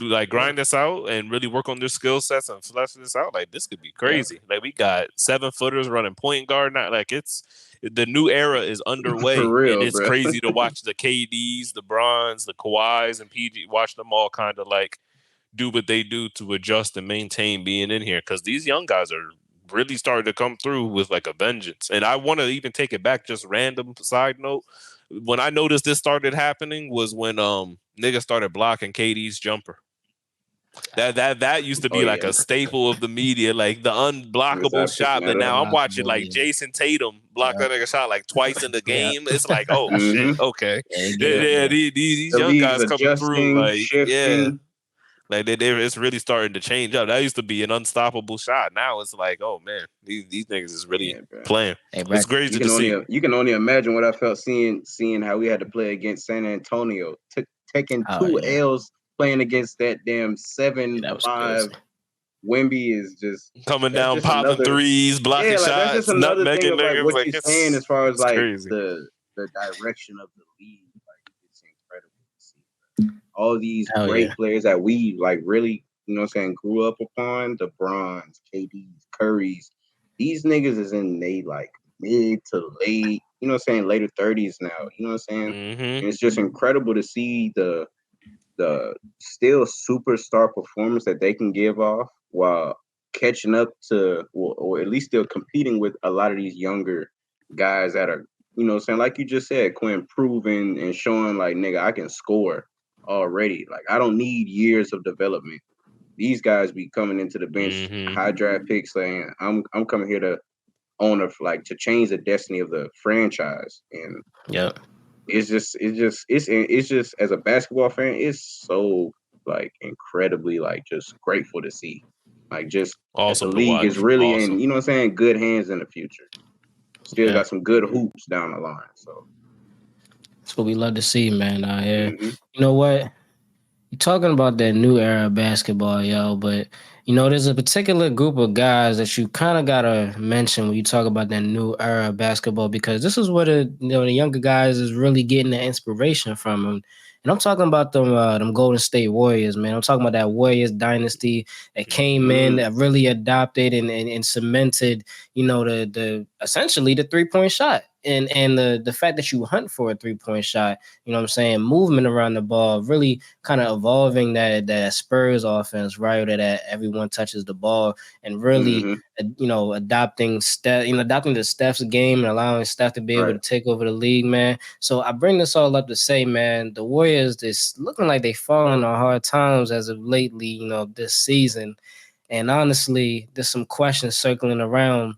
[SPEAKER 2] like grind this out and really work on their skill sets and flesh this out, like this could be crazy. Like we got 7-footers running point guard now. Like it's the new era is underway.
[SPEAKER 3] For real,
[SPEAKER 2] and it's
[SPEAKER 3] bro.
[SPEAKER 2] crazy to watch the KDs, the Brons, the Kawhis, and PG, watch them all kind of like do what they do to adjust and maintain being in here. Cause these young guys are really starting to come through with like a vengeance. And I want to even take it back, just random side note. When I noticed this started happening was when niggas started blocking KD's jumper. That used to be like a staple of the media, like the unblockable shot. But now I'm watching like Jason Tatum block that nigga shot like twice in the game. It's like, oh shit, okay. These young guys coming through, like shifting. Like it's really starting to change up. That used to be an unstoppable shot. Now it's like, oh man, these niggas is really playing. It's crazy to see.
[SPEAKER 3] You can only imagine what I felt seeing how we had to play against San Antonio, taking 2 L's, playing against that damn 7-5. Wemby is just
[SPEAKER 2] coming down, popping threes, blocking shots. That's just another thing of
[SPEAKER 3] like what you're saying as far as like the direction of the league. Like it's incredible to see. All these great players that we like really, you know what I'm saying, grew up upon, the Brons, KDs, Currys. These niggas is in they like mid to late, you know what I'm saying, later 30s now. You know what I'm saying? And it's just incredible to see the still superstar performance that they can give off while catching up to or at least still competing with a lot of these younger guys that are, you know what I'm saying, like you just said, Quinn, proving and showing like, nigga, I can score already. Like I don't need years of development. These guys be coming into the bench, high draft picks, saying I'm coming here to to change the destiny of the franchise. And it's just as a basketball fan, it's so like incredibly like just grateful to see. Like just
[SPEAKER 2] awesome
[SPEAKER 3] the league is really in, you know what I'm saying, good hands in the future. Still got some good hoops down the line. So
[SPEAKER 1] that's what we love to see, man, out here. You know what? You're talking about that new era of basketball, yo, but you know, there's a particular group of guys that you kind of gotta mention when you talk about that new era of basketball, because this is where the younger guys is really getting the inspiration from them. And I'm talking about them Golden State Warriors, man. I'm talking about that Warriors dynasty that came in, that really adopted and cemented, you know, the essentially the 3-point shot and the fact that you hunt for a 3-point shot, you know what I'm saying, movement around the ball, really kind of evolving that Spurs offense, right? That everyone touches the ball, and really, adopting to Steph's game and allowing Steph to be able to take over the league, man. So I bring this all up to say, man, the Warriors, this looking like they falling on hard times as of lately, this season. And honestly, there's some questions circling around,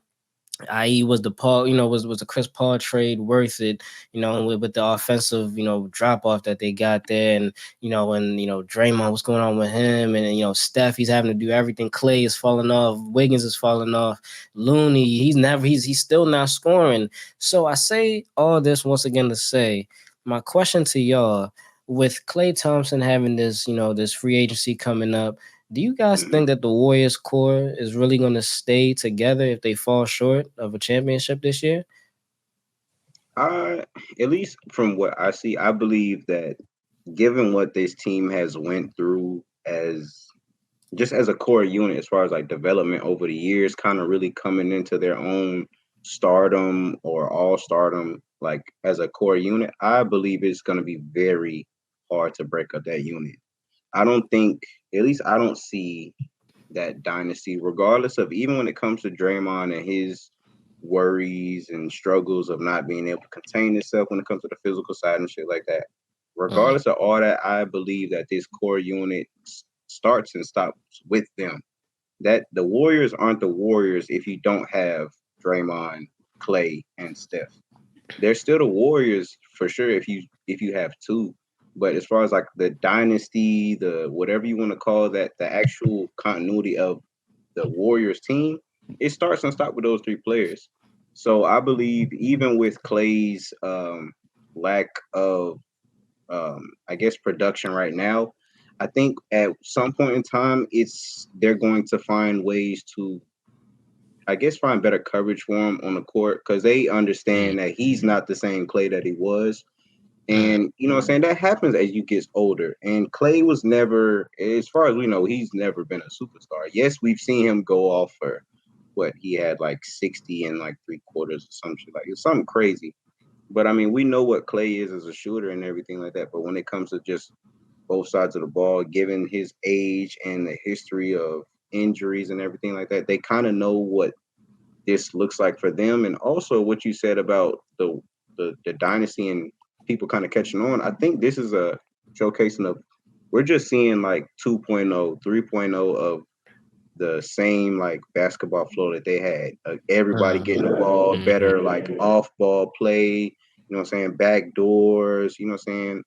[SPEAKER 1] i.e. was the Paul, was the Chris Paul trade worth it, with the offensive, drop off that they got there, and Draymond, what's going on with him, and Steph, he's having to do everything. Clay is falling off, Wiggins is falling off, Looney, he's still not scoring. So I say all this once again to say, my question to y'all, with Klay Thompson having this, this free agency coming up, do you guys think that the Warriors core is really going to stay together if they fall short of a championship this year?
[SPEAKER 3] At least from what I see, I believe that given what this team has went through as a core unit, as far as like development over the years, kind of really coming into their own stardom or all stardom, like as a core unit, I believe it's going to be very hard to break up that unit. I don't think, at least I don't see that dynasty, regardless of, even when it comes to Draymond and his worries and struggles of not being able to contain himself when it comes to the physical side and shit like that. Regardless of all that, I believe that this core unit starts and stops with them. That the Warriors aren't the Warriors if you don't have Draymond, Clay, and Steph. They're still the Warriors for sure if you have two. But as far as like the dynasty, the whatever you want to call that, the actual continuity of the Warriors team, it starts and stops with those three players. So I believe even with Clay's lack of, I guess, production right now, I think at some point in time, they're going to find ways to, I guess, find better coverage for him on the court, because they understand that he's not the same Clay that he was. And, you know what I'm saying, that happens as you get older. And Clay was never, as far as we know, he's never been a superstar. Yes, we've seen him go off for what he had, like 60 and like 3/4 or some shit. Like, it's something crazy. But I mean, we know what Clay is as a shooter and everything like that. But when it comes to just both sides of the ball, given his age and the history of injuries and everything like that, they kind of know what this looks like for them. And also what you said about the dynasty and people kind of catching on. I think this is a showcasing of, we're just seeing like 2.0, 3.0 of the same like basketball flow that they had. Everybody getting the ball, better like off ball play, you know what I'm saying, back doors, you know what I'm saying.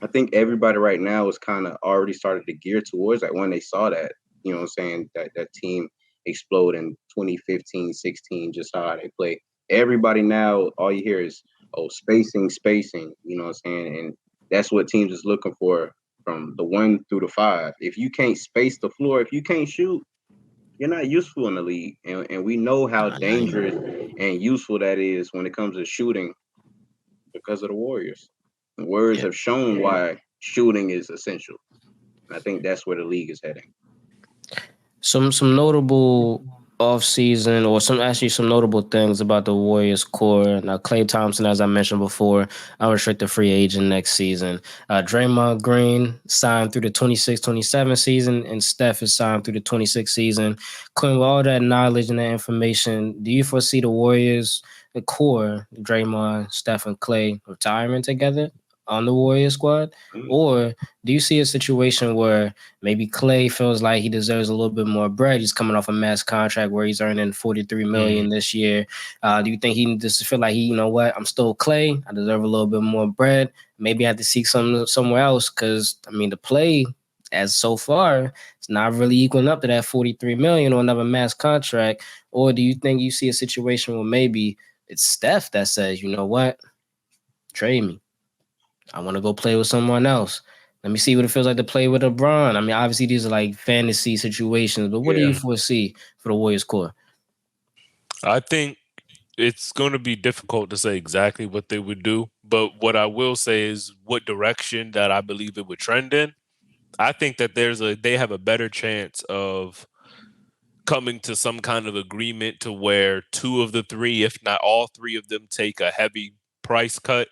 [SPEAKER 3] I think everybody right now is kind of already started to gear towards that when they saw that, you know what I'm saying, that team explode in 2015, 16, just how they play. Everybody now, all you hear is, spacing, you know what I'm saying? And that's what teams is looking for from the 1 through the 5. If you can't space the floor, if you can't shoot, you're not useful in the league. And we know how dangerous and useful that is when it comes to shooting because of the Warriors. The Warriors have shown why shooting is essential. And I think that's where the league is heading.
[SPEAKER 1] Some notable off-season, or some notable things about the Warriors core. Now, Klay Thompson, as I mentioned before, unrestricted free agent next season. Draymond Green signed through the 26-27 season, and Steph is signed through the 26 season. Quinn, with all that knowledge and that information, do you foresee the Warriors, the core, Draymond, Steph, and Klay, retiring together on the Warriors squad? Or do you see a situation where maybe Klay feels like he deserves a little bit more bread? He's coming off a max contract where he's earning $43 million this year. Do you think he just feel like you know what, I'm still Klay, I deserve a little bit more bread. Maybe I have to seek somewhere else, because I mean, the play as so far, it's not really equaling up to that $43 million or another max contract. Or do you think you see a situation where maybe it's Steph that says, you know what, trade me, I want to go play with someone else. Let me see what it feels like to play with LeBron. I mean, obviously these are like fantasy situations, but what do you foresee for the Warriors core?
[SPEAKER 2] I think it's going to be difficult to say exactly what they would do, but what I will say is what direction that I believe it would trend in. I think that they have a better chance of coming to some kind of agreement to where 2 of the 3, if not all 3 of them, take a heavy price cut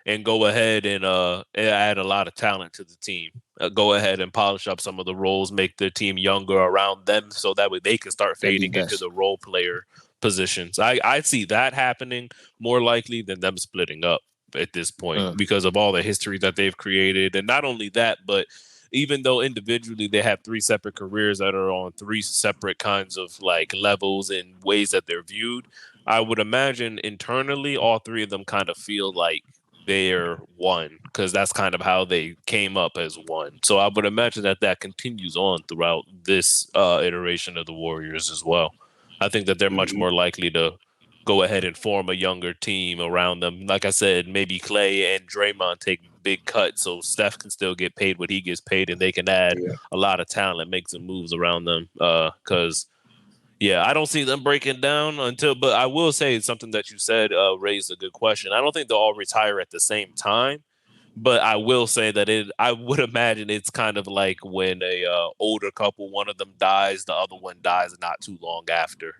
[SPEAKER 2] and go ahead and add a lot of talent to the team. Go ahead and polish up some of the roles, make the team younger around them, so that way they can start fading into the role player positions. I see that happening more likely than them splitting up at this point because of all the history that they've created. And not only that, but even though individually they have 3 separate careers that are on 3 separate kinds of like levels and ways that they're viewed, I would imagine internally all 3 of them kind of feel like they're one, because that's kind of how they came up as one. So I would imagine that continues on throughout this iteration of the Warriors as well. I think that they're much more likely to go ahead and form a younger team around them. Like I said, maybe Clay and Draymond take big cuts so Steph can still get paid what he gets paid, and they can add a lot of talent, make some moves around them. Because I don't see them breaking down but I will say something that you said raised a good question. I don't think they'll all retire at the same time, but I will say that I would imagine it's kind of like when a older couple, one of them dies, the other one dies not too long after.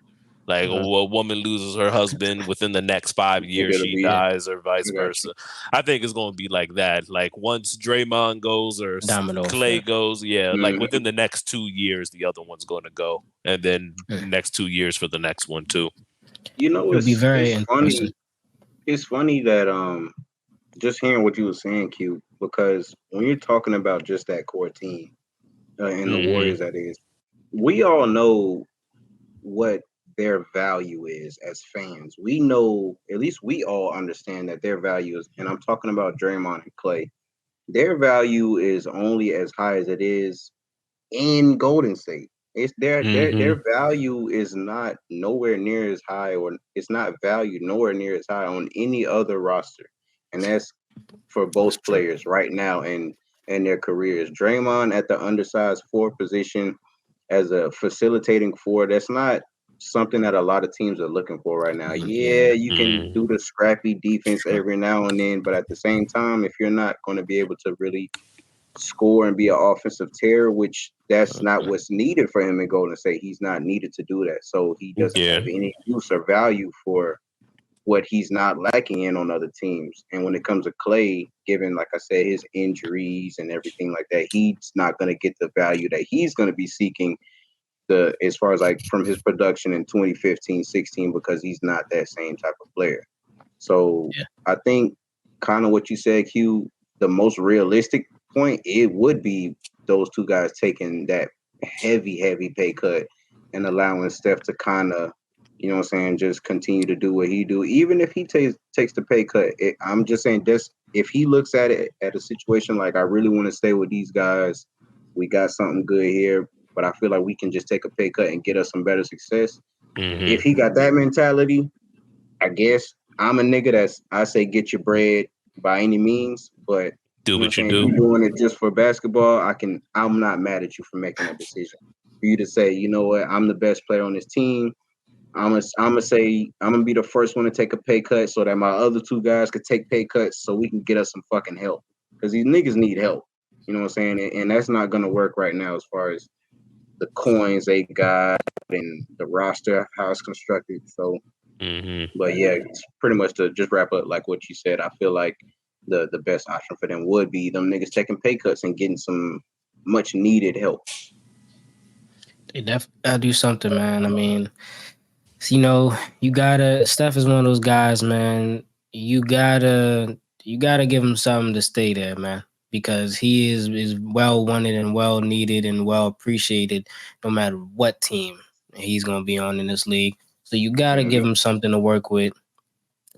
[SPEAKER 2] Like a woman loses her husband within the next 5 years, she dies, or vice versa. I think it's going to be like that. Like once Draymond goes or Clay goes, like within the next 2 years, the other one's going to go, and then next 2 years for the next one too.
[SPEAKER 3] You know, it's funny. It's funny that just hearing what you were saying, Q, because when you're talking about just that core team and the Warriors, that is, we all know what their value is as fans. We know, at least we all understand that their value is, and I'm talking about Draymond and Clay, their value is only as high as it is in Golden State. It's their value is not nowhere near as high, or it's not valued nowhere near as high on any other roster. And that's for both players right now and their careers. Draymond at the undersized 4 position as a facilitating 4, that's not something that a lot of teams are looking for right now. Yeah, you can do the scrappy defense every now and then, but at the same time, if you're not going to be able to really score and be an offensive terror, which that's not what's needed for him in Golden State. He's not needed to do that. So he doesn't have any use or value for what he's not lacking in on other teams. And when it comes to Clay, given, like I said, his injuries and everything like that, he's not going to get the value that he's going to be seeking as far as like from his production in 2015-16, because he's not that same type of player. So I think kind of what you said, Q, the most realistic point, it would be those 2 guys taking that heavy pay cut and allowing Steph to kind of, you know what I'm saying, just continue to do what he do. Even if he takes the pay cut, I'm just saying, if he looks at it at a situation like, I really want to stay with these guys, we got something good here, but I feel like we can just take a pay cut and get us some better success. If he got that mentality, I guess I'm a nigga I say get your bread by any means, but
[SPEAKER 2] do what you do.
[SPEAKER 3] If you're doing it just for basketball, I'm not mad at you for making that decision. For you to say, you know what, I'm the best player on this team. I'm gonna be the first one to take a pay cut so that my other 2 guys could take pay cuts so we can get us some fucking help. Because these niggas need help. You know what I'm saying? And that's not gonna work right now as far as the coins they got and the roster, how it's constructed. So but yeah, it's pretty much to just wrap up like what you said, I feel like the best option for them would be them niggas taking pay cuts and getting some much needed help.
[SPEAKER 1] They definitely gotta do something, man. I mean, you know, Steph is one of those guys, man. You gotta give him something to stay there, man, because he is well wanted and well needed and well appreciated no matter what team he's gonna be on in this league. So you gotta give him something to work with.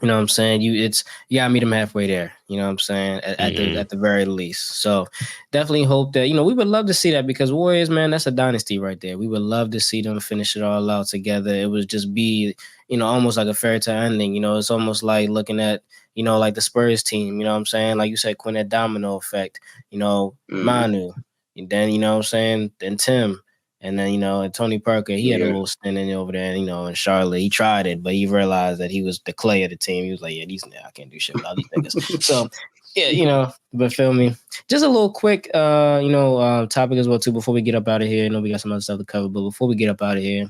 [SPEAKER 1] You know what I'm saying? You gotta meet him halfway there. You know what I'm saying? At the very least. So definitely hope that, we would love to see that, because Warriors, man, that's a dynasty right there. We would love to see them finish it all out together. It would just be, almost like a fairy tale ending. It's almost like looking at, like the Spurs team, you know what I'm saying? Like you said, Quinn, that domino effect, Manu, and then, you know what I'm saying? Then Tim. And then, and Tony Parker, he had a little stint in over there, in Charlotte. He tried it, but he realized that he was the Clay of the team. He was like, I can't do shit with all these niggas. So, but feel me. Just a little quick, topic as well, too, before we get up out of here. I know we got some other stuff to cover, but before we get up out of here,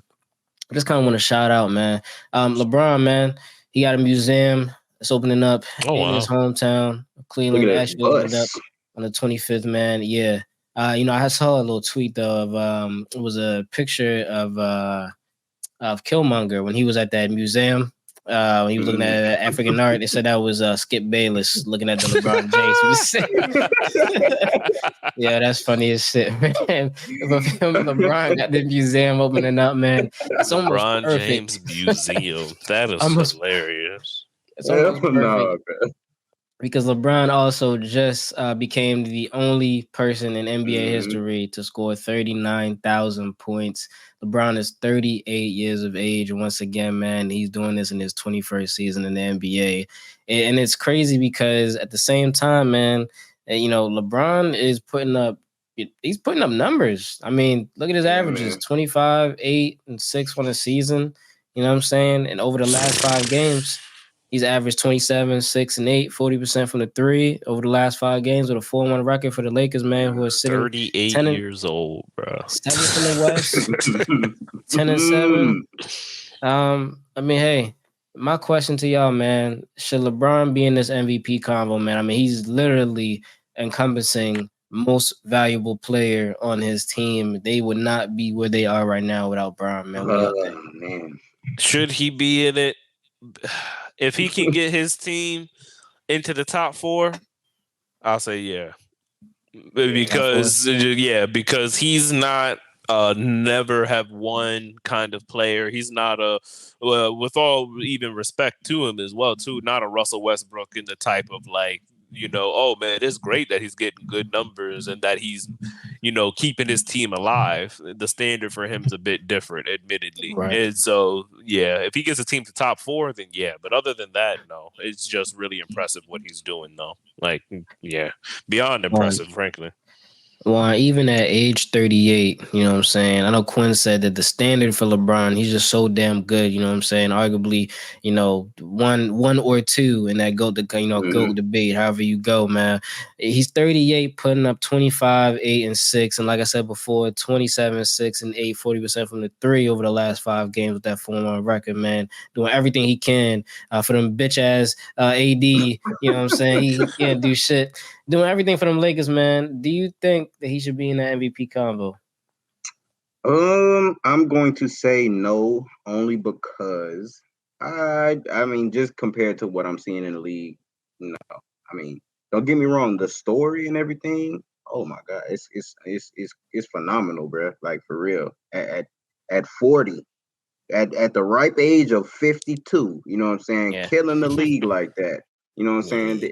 [SPEAKER 1] just kind of want to shout out, man. LeBron, man, he got a museum. It's opening up in his hometown,
[SPEAKER 3] Look
[SPEAKER 1] Cleveland.
[SPEAKER 3] at
[SPEAKER 1] It
[SPEAKER 3] this
[SPEAKER 1] actually opened up
[SPEAKER 3] bus.
[SPEAKER 1] on the 25th, man. Yeah. I saw a little tweet though of it was a picture of Killmonger when he was at that museum. When he was looking at African art, they said that was Skip Bayless looking at the LeBron James museum. Yeah, that's funny as shit, man. LeBron got the museum opening up, man. It's almost
[SPEAKER 2] LeBron
[SPEAKER 1] perfect.
[SPEAKER 2] James Museum. That is
[SPEAKER 1] almost,
[SPEAKER 2] hilarious.
[SPEAKER 1] it's
[SPEAKER 3] Hell
[SPEAKER 1] almost
[SPEAKER 3] no,
[SPEAKER 1] perfect
[SPEAKER 3] bro.
[SPEAKER 1] because LeBron also just became the only person in NBA history to score 39,000 points. LeBron is 38 years of age. Once again, man, he's doing this in his 21st season in the NBA. And it's crazy because at the same time, man, LeBron is he's putting up numbers. I mean, look at his averages,
[SPEAKER 3] Man.
[SPEAKER 1] 25, 8, and 6 on a season. You know what I'm saying? And over the last 5 games, he's averaged 27, 6, and 8, 40% from the three over the last 5 games with a 4-1 record for the Lakers, man, who are sitting
[SPEAKER 2] 38
[SPEAKER 1] 10 and
[SPEAKER 2] years old, bro.
[SPEAKER 1] 7th in the West, 10 and 7. I mean, hey, my question to y'all, man, should LeBron be in this MVP convo, man? I mean, he's literally encompassing most valuable player on his team. They would not be where they are right now without Brown, man. What do y'all think?
[SPEAKER 3] Man.
[SPEAKER 2] Should he be in it? If he can get his team into the top 4, I'll say yeah. Because he's not never have one kind of player. He's not with all even respect to him as well too, not a Russell Westbrook in the type of like, oh man, it's great that he's getting good numbers and that he's, keeping his team alive. The standard for him is a bit different, admittedly.
[SPEAKER 1] Right.
[SPEAKER 2] And so, yeah, if he gets a team to top 4, then yeah. But other than that, no, it's just really impressive what he's doing, though. Like, yeah, beyond impressive, frankly.
[SPEAKER 1] Well, even at age 38, you know what I'm saying? I know Quinn said that the standard for LeBron, he's just so damn good, you know what I'm saying? Arguably, one or two in that GOAT debate, however you go, man. He's 38, putting up 25, 8, and 6. And like I said before, 27, 6, and 8, 40% from the three over the last 5 games with that 4-1 record, man. Doing everything he can for them bitch-ass AD, you know what I'm saying? He can't do shit. Doing everything for them Lakers, man. Do you think that he should be in the MVP convo?
[SPEAKER 3] I'm going to say no, only because I mean, just compared to what I'm seeing in the league, no. I mean, don't get me wrong, the story and everything. Oh my god, it's phenomenal, bro. Like for real. At 40, at the ripe age of 52, you know what I'm saying? Killing the league like that. You know what I'm saying?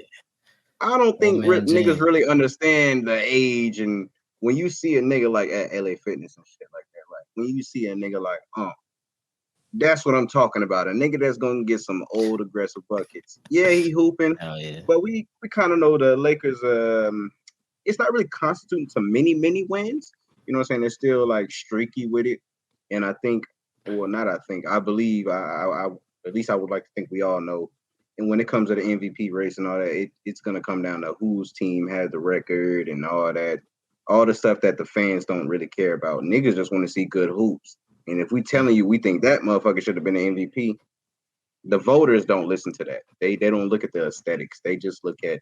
[SPEAKER 3] I don't think niggas really understand the age, and when you see a nigga like at LA Fitness and shit like that, like when you see a nigga like, that's what I'm talking about. A nigga that's gonna get some old aggressive buckets. Yeah, he hooping.
[SPEAKER 1] Hell yeah.
[SPEAKER 3] But we kind of know the Lakers. It's not really constituting to many wins. You know what I'm saying? They're still like streaky with it, and I think, well, not I think, I believe. I at least I would like to think we all know. And when it comes to the MVP race and all that, it's going to come down to whose team has the record and all that, all the stuff that the fans don't really care about. Niggas just want to see good hoops. And if we telling you we think that motherfucker should have been the MVP, the voters don't listen to that. They don't look at the aesthetics. They just look at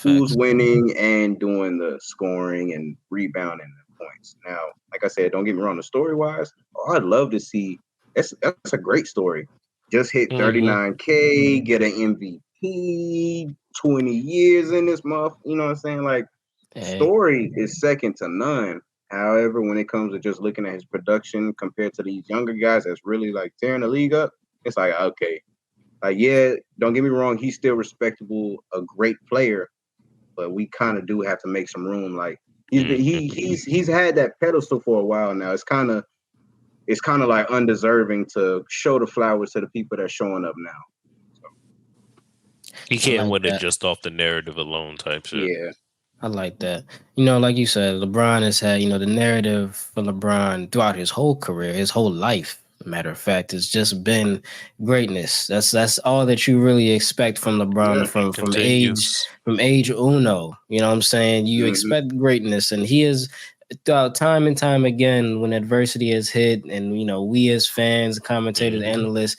[SPEAKER 3] who's winning and doing the scoring and rebounding the points. Now, like I said, don't get me wrong, the story-wise, I'd love to see. That's a great story. Just hit 39K, get an MVP, 20 years in this month. You know what I'm saying? Like, story is second to none. However, when it comes to just looking at his production compared to these younger guys that's really like tearing the league up, it's like, okay. Like, yeah, don't get me wrong, he's still respectable, a great player, but we kind of do have to make some room. Like, he's had that pedestal for a while now. It's kind of like undeserving to show the flowers to the people that's showing up now. So.
[SPEAKER 2] He can't win it just off the narrative alone type shit.
[SPEAKER 3] Yeah.
[SPEAKER 1] I like that. Like you said, LeBron has had, the narrative for LeBron throughout his whole career, his whole life. Matter of fact, it's just been greatness. That's all that you really expect from LeBron from age uno. You know what I'm saying? You expect greatness, and he is time and time again, when adversity is hit, and we as fans, commentators, analysts,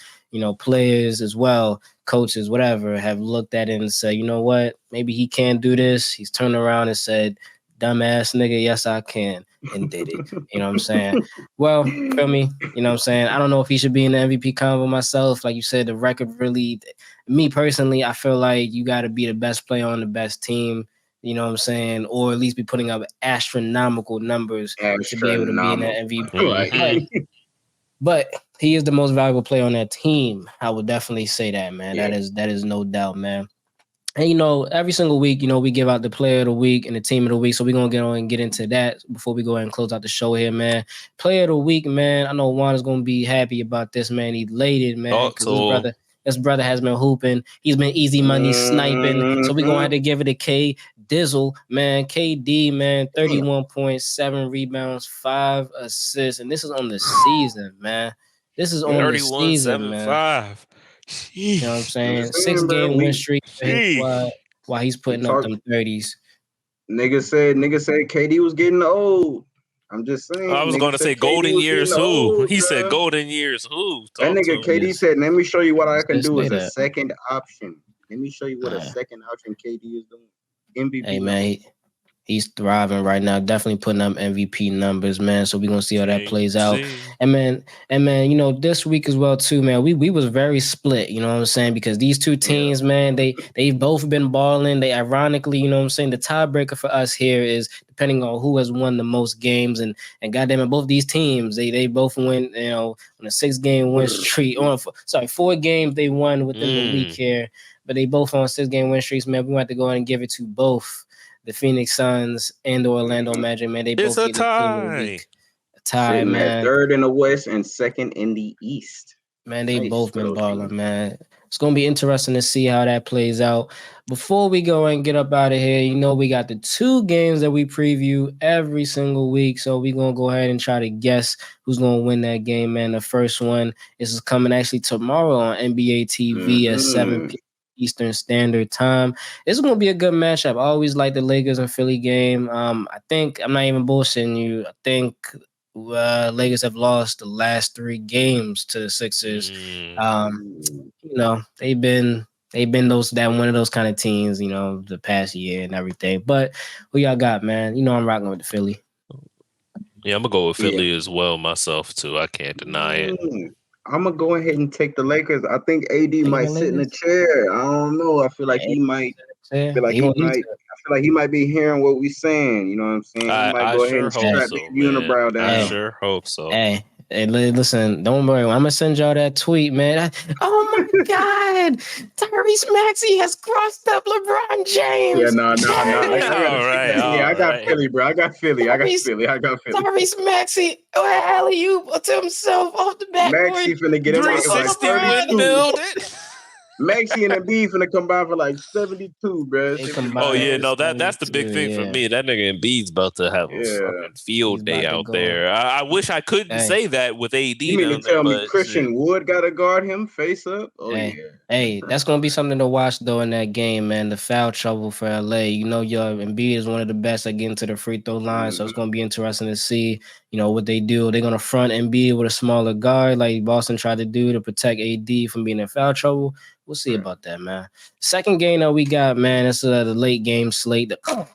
[SPEAKER 1] players as well, coaches, whatever, have looked at it and said, you know what, maybe he can't do this. He's turned around and said, dumbass nigga, yes I can, and did it. You know what I'm saying? Well, feel me? You know what I'm saying? I don't know if he should be in the MVP convo myself. Like you said, the record really, me personally, I feel like you got to be the best player on the best team. You know what I'm saying? Or at least be putting up astronomical numbers to be able to be in that MVP. But he is the most valuable player on that team. I would definitely say that, man. Yeah. That is no doubt, man. And, every single week, we give out the player of the week and the team of the week. So we're going to get on and get into that before we go ahead and close out the show here, man. Player of the week, man. I know Juan is going to be happy about this, man. He elated, man. Because his brother has been hooping. He's been easy money sniping. So we're going to have to give it a K. Dizzle, man. KD, man. 31.7 rebounds, 5 assists. And this is on the season, man. This is on the season, man.
[SPEAKER 2] 5.
[SPEAKER 1] You know what I'm saying? 6-game win streak while he's putting up them 30s.
[SPEAKER 3] Nigga said KD was getting old. I'm just saying.
[SPEAKER 2] I was going to say golden years who? He said golden years who?
[SPEAKER 3] That nigga KD said, let me show you what I can do as a second option. Let me show you what a second option KD is doing. MVP.
[SPEAKER 1] Hey, man. He's thriving right now, definitely putting up MVP numbers, man. So we're gonna see how that plays out. And man, this week as well too, man. We was very split, you know what I'm saying? Because these two teams, man, they've both been balling. They ironically, you know what I'm saying, the tiebreaker for us here is depending on who has won the most games. And goddamn it, both these teams, they both win, on a 6-game win streak. 4 games they won within the week here, but they both on 6-game win streaks, man. We want to go ahead and give it to both the Phoenix Suns and the Orlando Magic, man. They both get the team of the week. A tie, man.
[SPEAKER 3] Third in the West and second in the East.
[SPEAKER 1] Man, they both been balling, man. It's going to be interesting to see how that plays out. Before we go and get up out of here, we got the 2 games that we preview every single week. So we're going to go ahead and try to guess who's going to win that game, man. The first one is coming actually tomorrow on NBA TV at 7 p.m. Eastern Standard Time. This is going to be a good matchup. I always like the Lakers and Philly game. I think, I'm not even bullshitting you, I think Lakers have lost the last 3 games to the Sixers. They've been one of those kind of teams, the past year and everything. But who y'all got, man? I'm rocking with the Philly.
[SPEAKER 2] Yeah, I'm going to go with Philly as well myself, too. I can't deny it.
[SPEAKER 3] I'm gonna go ahead and take the Lakers. I think AD might sit in the chair. I don't know. I feel like he might. I feel like he might be hearing what we saying. You know what I'm saying? He might go ahead and strap the unibrow down.
[SPEAKER 2] I sure hope so.
[SPEAKER 1] Hey, listen, don't worry. I'm going to send y'all that tweet, man. Oh, my God. Tyrese Maxey has crossed up LeBron James.
[SPEAKER 3] Yeah, no. I got Philly, bro. I got Philly.
[SPEAKER 1] Tyrese Maxey, alley-oop to himself off the backboard.
[SPEAKER 3] Maxey finna get him like
[SPEAKER 2] 32.
[SPEAKER 3] Maxey and Embiid finna combine for like 72, bro.
[SPEAKER 2] That's the big thing for me. That nigga Embiid's about to have a fucking field day out there. I wish I couldn't say that with AD.
[SPEAKER 3] You mean to tell me Christian Wood got to guard him face up?
[SPEAKER 1] Hey, that's gonna be something to watch though in that game, man. The foul trouble for LA. Your Embiid is one of the best at getting to the free throw line, so it's gonna be interesting to see. What they do. They're gonna front Embiid with a smaller guard, like Boston tried to do to protect AD from being in foul trouble. We'll see about that, man. Second game that we got, man, it's the late game slate. Because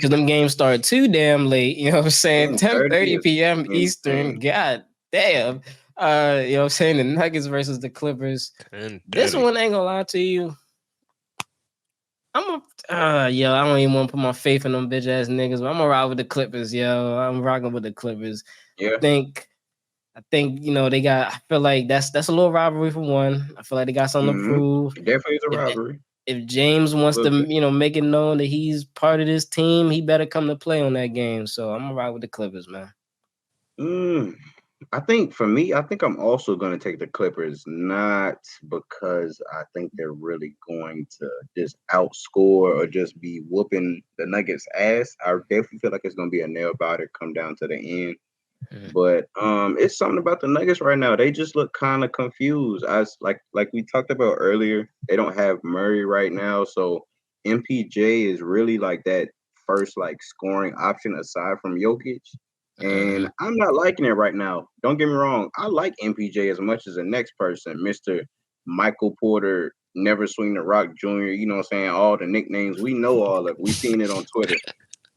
[SPEAKER 1] them games start too damn late. You know what I'm saying? 10:30 p.m. Eastern. God damn. You know what I'm saying? The Nuggets versus the Clippers. This one ain't gonna lie to you. I don't even want to put my faith in them bitch ass niggas, but I'm gonna ride with the Clippers, yo. I'm rocking with the Clippers.
[SPEAKER 3] Yeah.
[SPEAKER 1] I think they got. I feel like that's a little rivalry for one. I feel like they got something to prove.
[SPEAKER 3] Definitely is a rivalry.
[SPEAKER 1] If James wants to, make it known that he's part of this team, he better come to play on that game. So I'm gonna ride with the Clippers, man.
[SPEAKER 3] I think for me, I'm also going to take the Clippers, not because I think they're really going to just outscore or just be whooping the Nuggets' ass. I definitely feel like it's going to be a nail-biter come down to the end. But it's something about the Nuggets right now. They just look kind of confused. Like we talked about earlier, they don't have Murray right now. So MPJ is really like that first like scoring option aside from Jokic. And I'm not liking it right now. Don't get me wrong. I like MPJ as much as the next person, Mr. Michael Porter, Never Swing the Rock Jr., you know what I'm saying? All the nicknames. We know all of it. We've seen it on Twitter.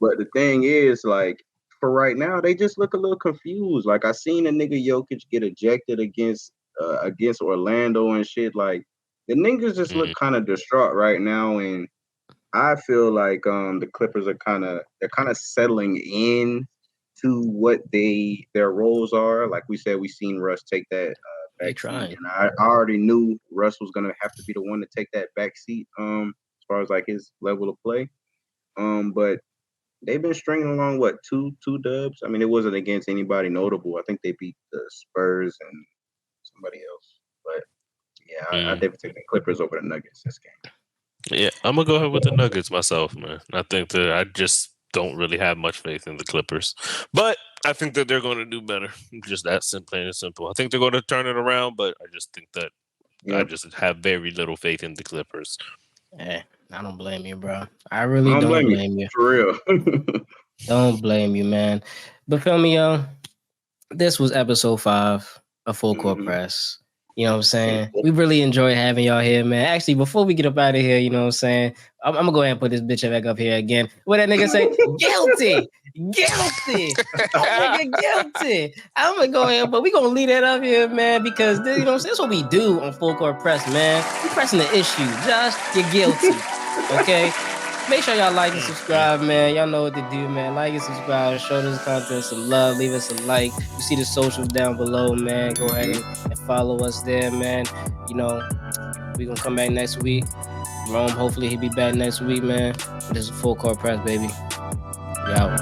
[SPEAKER 3] But the thing is, like, for right now, they just look a little confused. Like, I seen a nigga Jokic get ejected against Orlando and shit. Like, the niggas just look kind of distraught right now. And I feel like the Clippers are kind of settling in to what their roles are. Like we said, we seen Russ take that back seat, and I already knew Russ was gonna have to be the one to take that back seat as far as like his level of play. But they've been stringing along two dubs. I mean, it wasn't against anybody notable. I think they beat the Spurs and somebody else. But yeah, I definitely take the Clippers over the Nuggets this game.
[SPEAKER 2] Yeah, I'm gonna go ahead with the Nuggets myself, man. I think that I just don't really have much faith in the Clippers, but I think that they're going to do better. Just that simple and simple. I think they're going to turn it around, but I just think that I just have very little faith in the Clippers.
[SPEAKER 1] I don't blame you, bro. I really don't blame you.
[SPEAKER 3] For real.
[SPEAKER 1] Don't blame you, man. But feel me, yo, this was episode 5 of Full Court Press. You know what I'm saying? We really enjoy having y'all here, man. Actually, before we get up out of here, you know what I'm saying? I'm going to go ahead and put this bitch back up here again. What that nigga say? Guilty! Guilty! That nigga guilty! I'm going to go ahead, but we going to leave that up here, man, because, you know what I'm saying? That's what we do on Full Court Press, man. We pressing the issue. Josh, you're guilty. Okay? Make sure y'all like and subscribe, man. Y'all know what to do, man. Like and subscribe. Show this content some love. Leave us a like. You see the socials down below, man. Go ahead and follow us there, man. You know, we're going to come back next week. Rome, hopefully he'll be back next week, man. This is Full Court Press, baby. We out.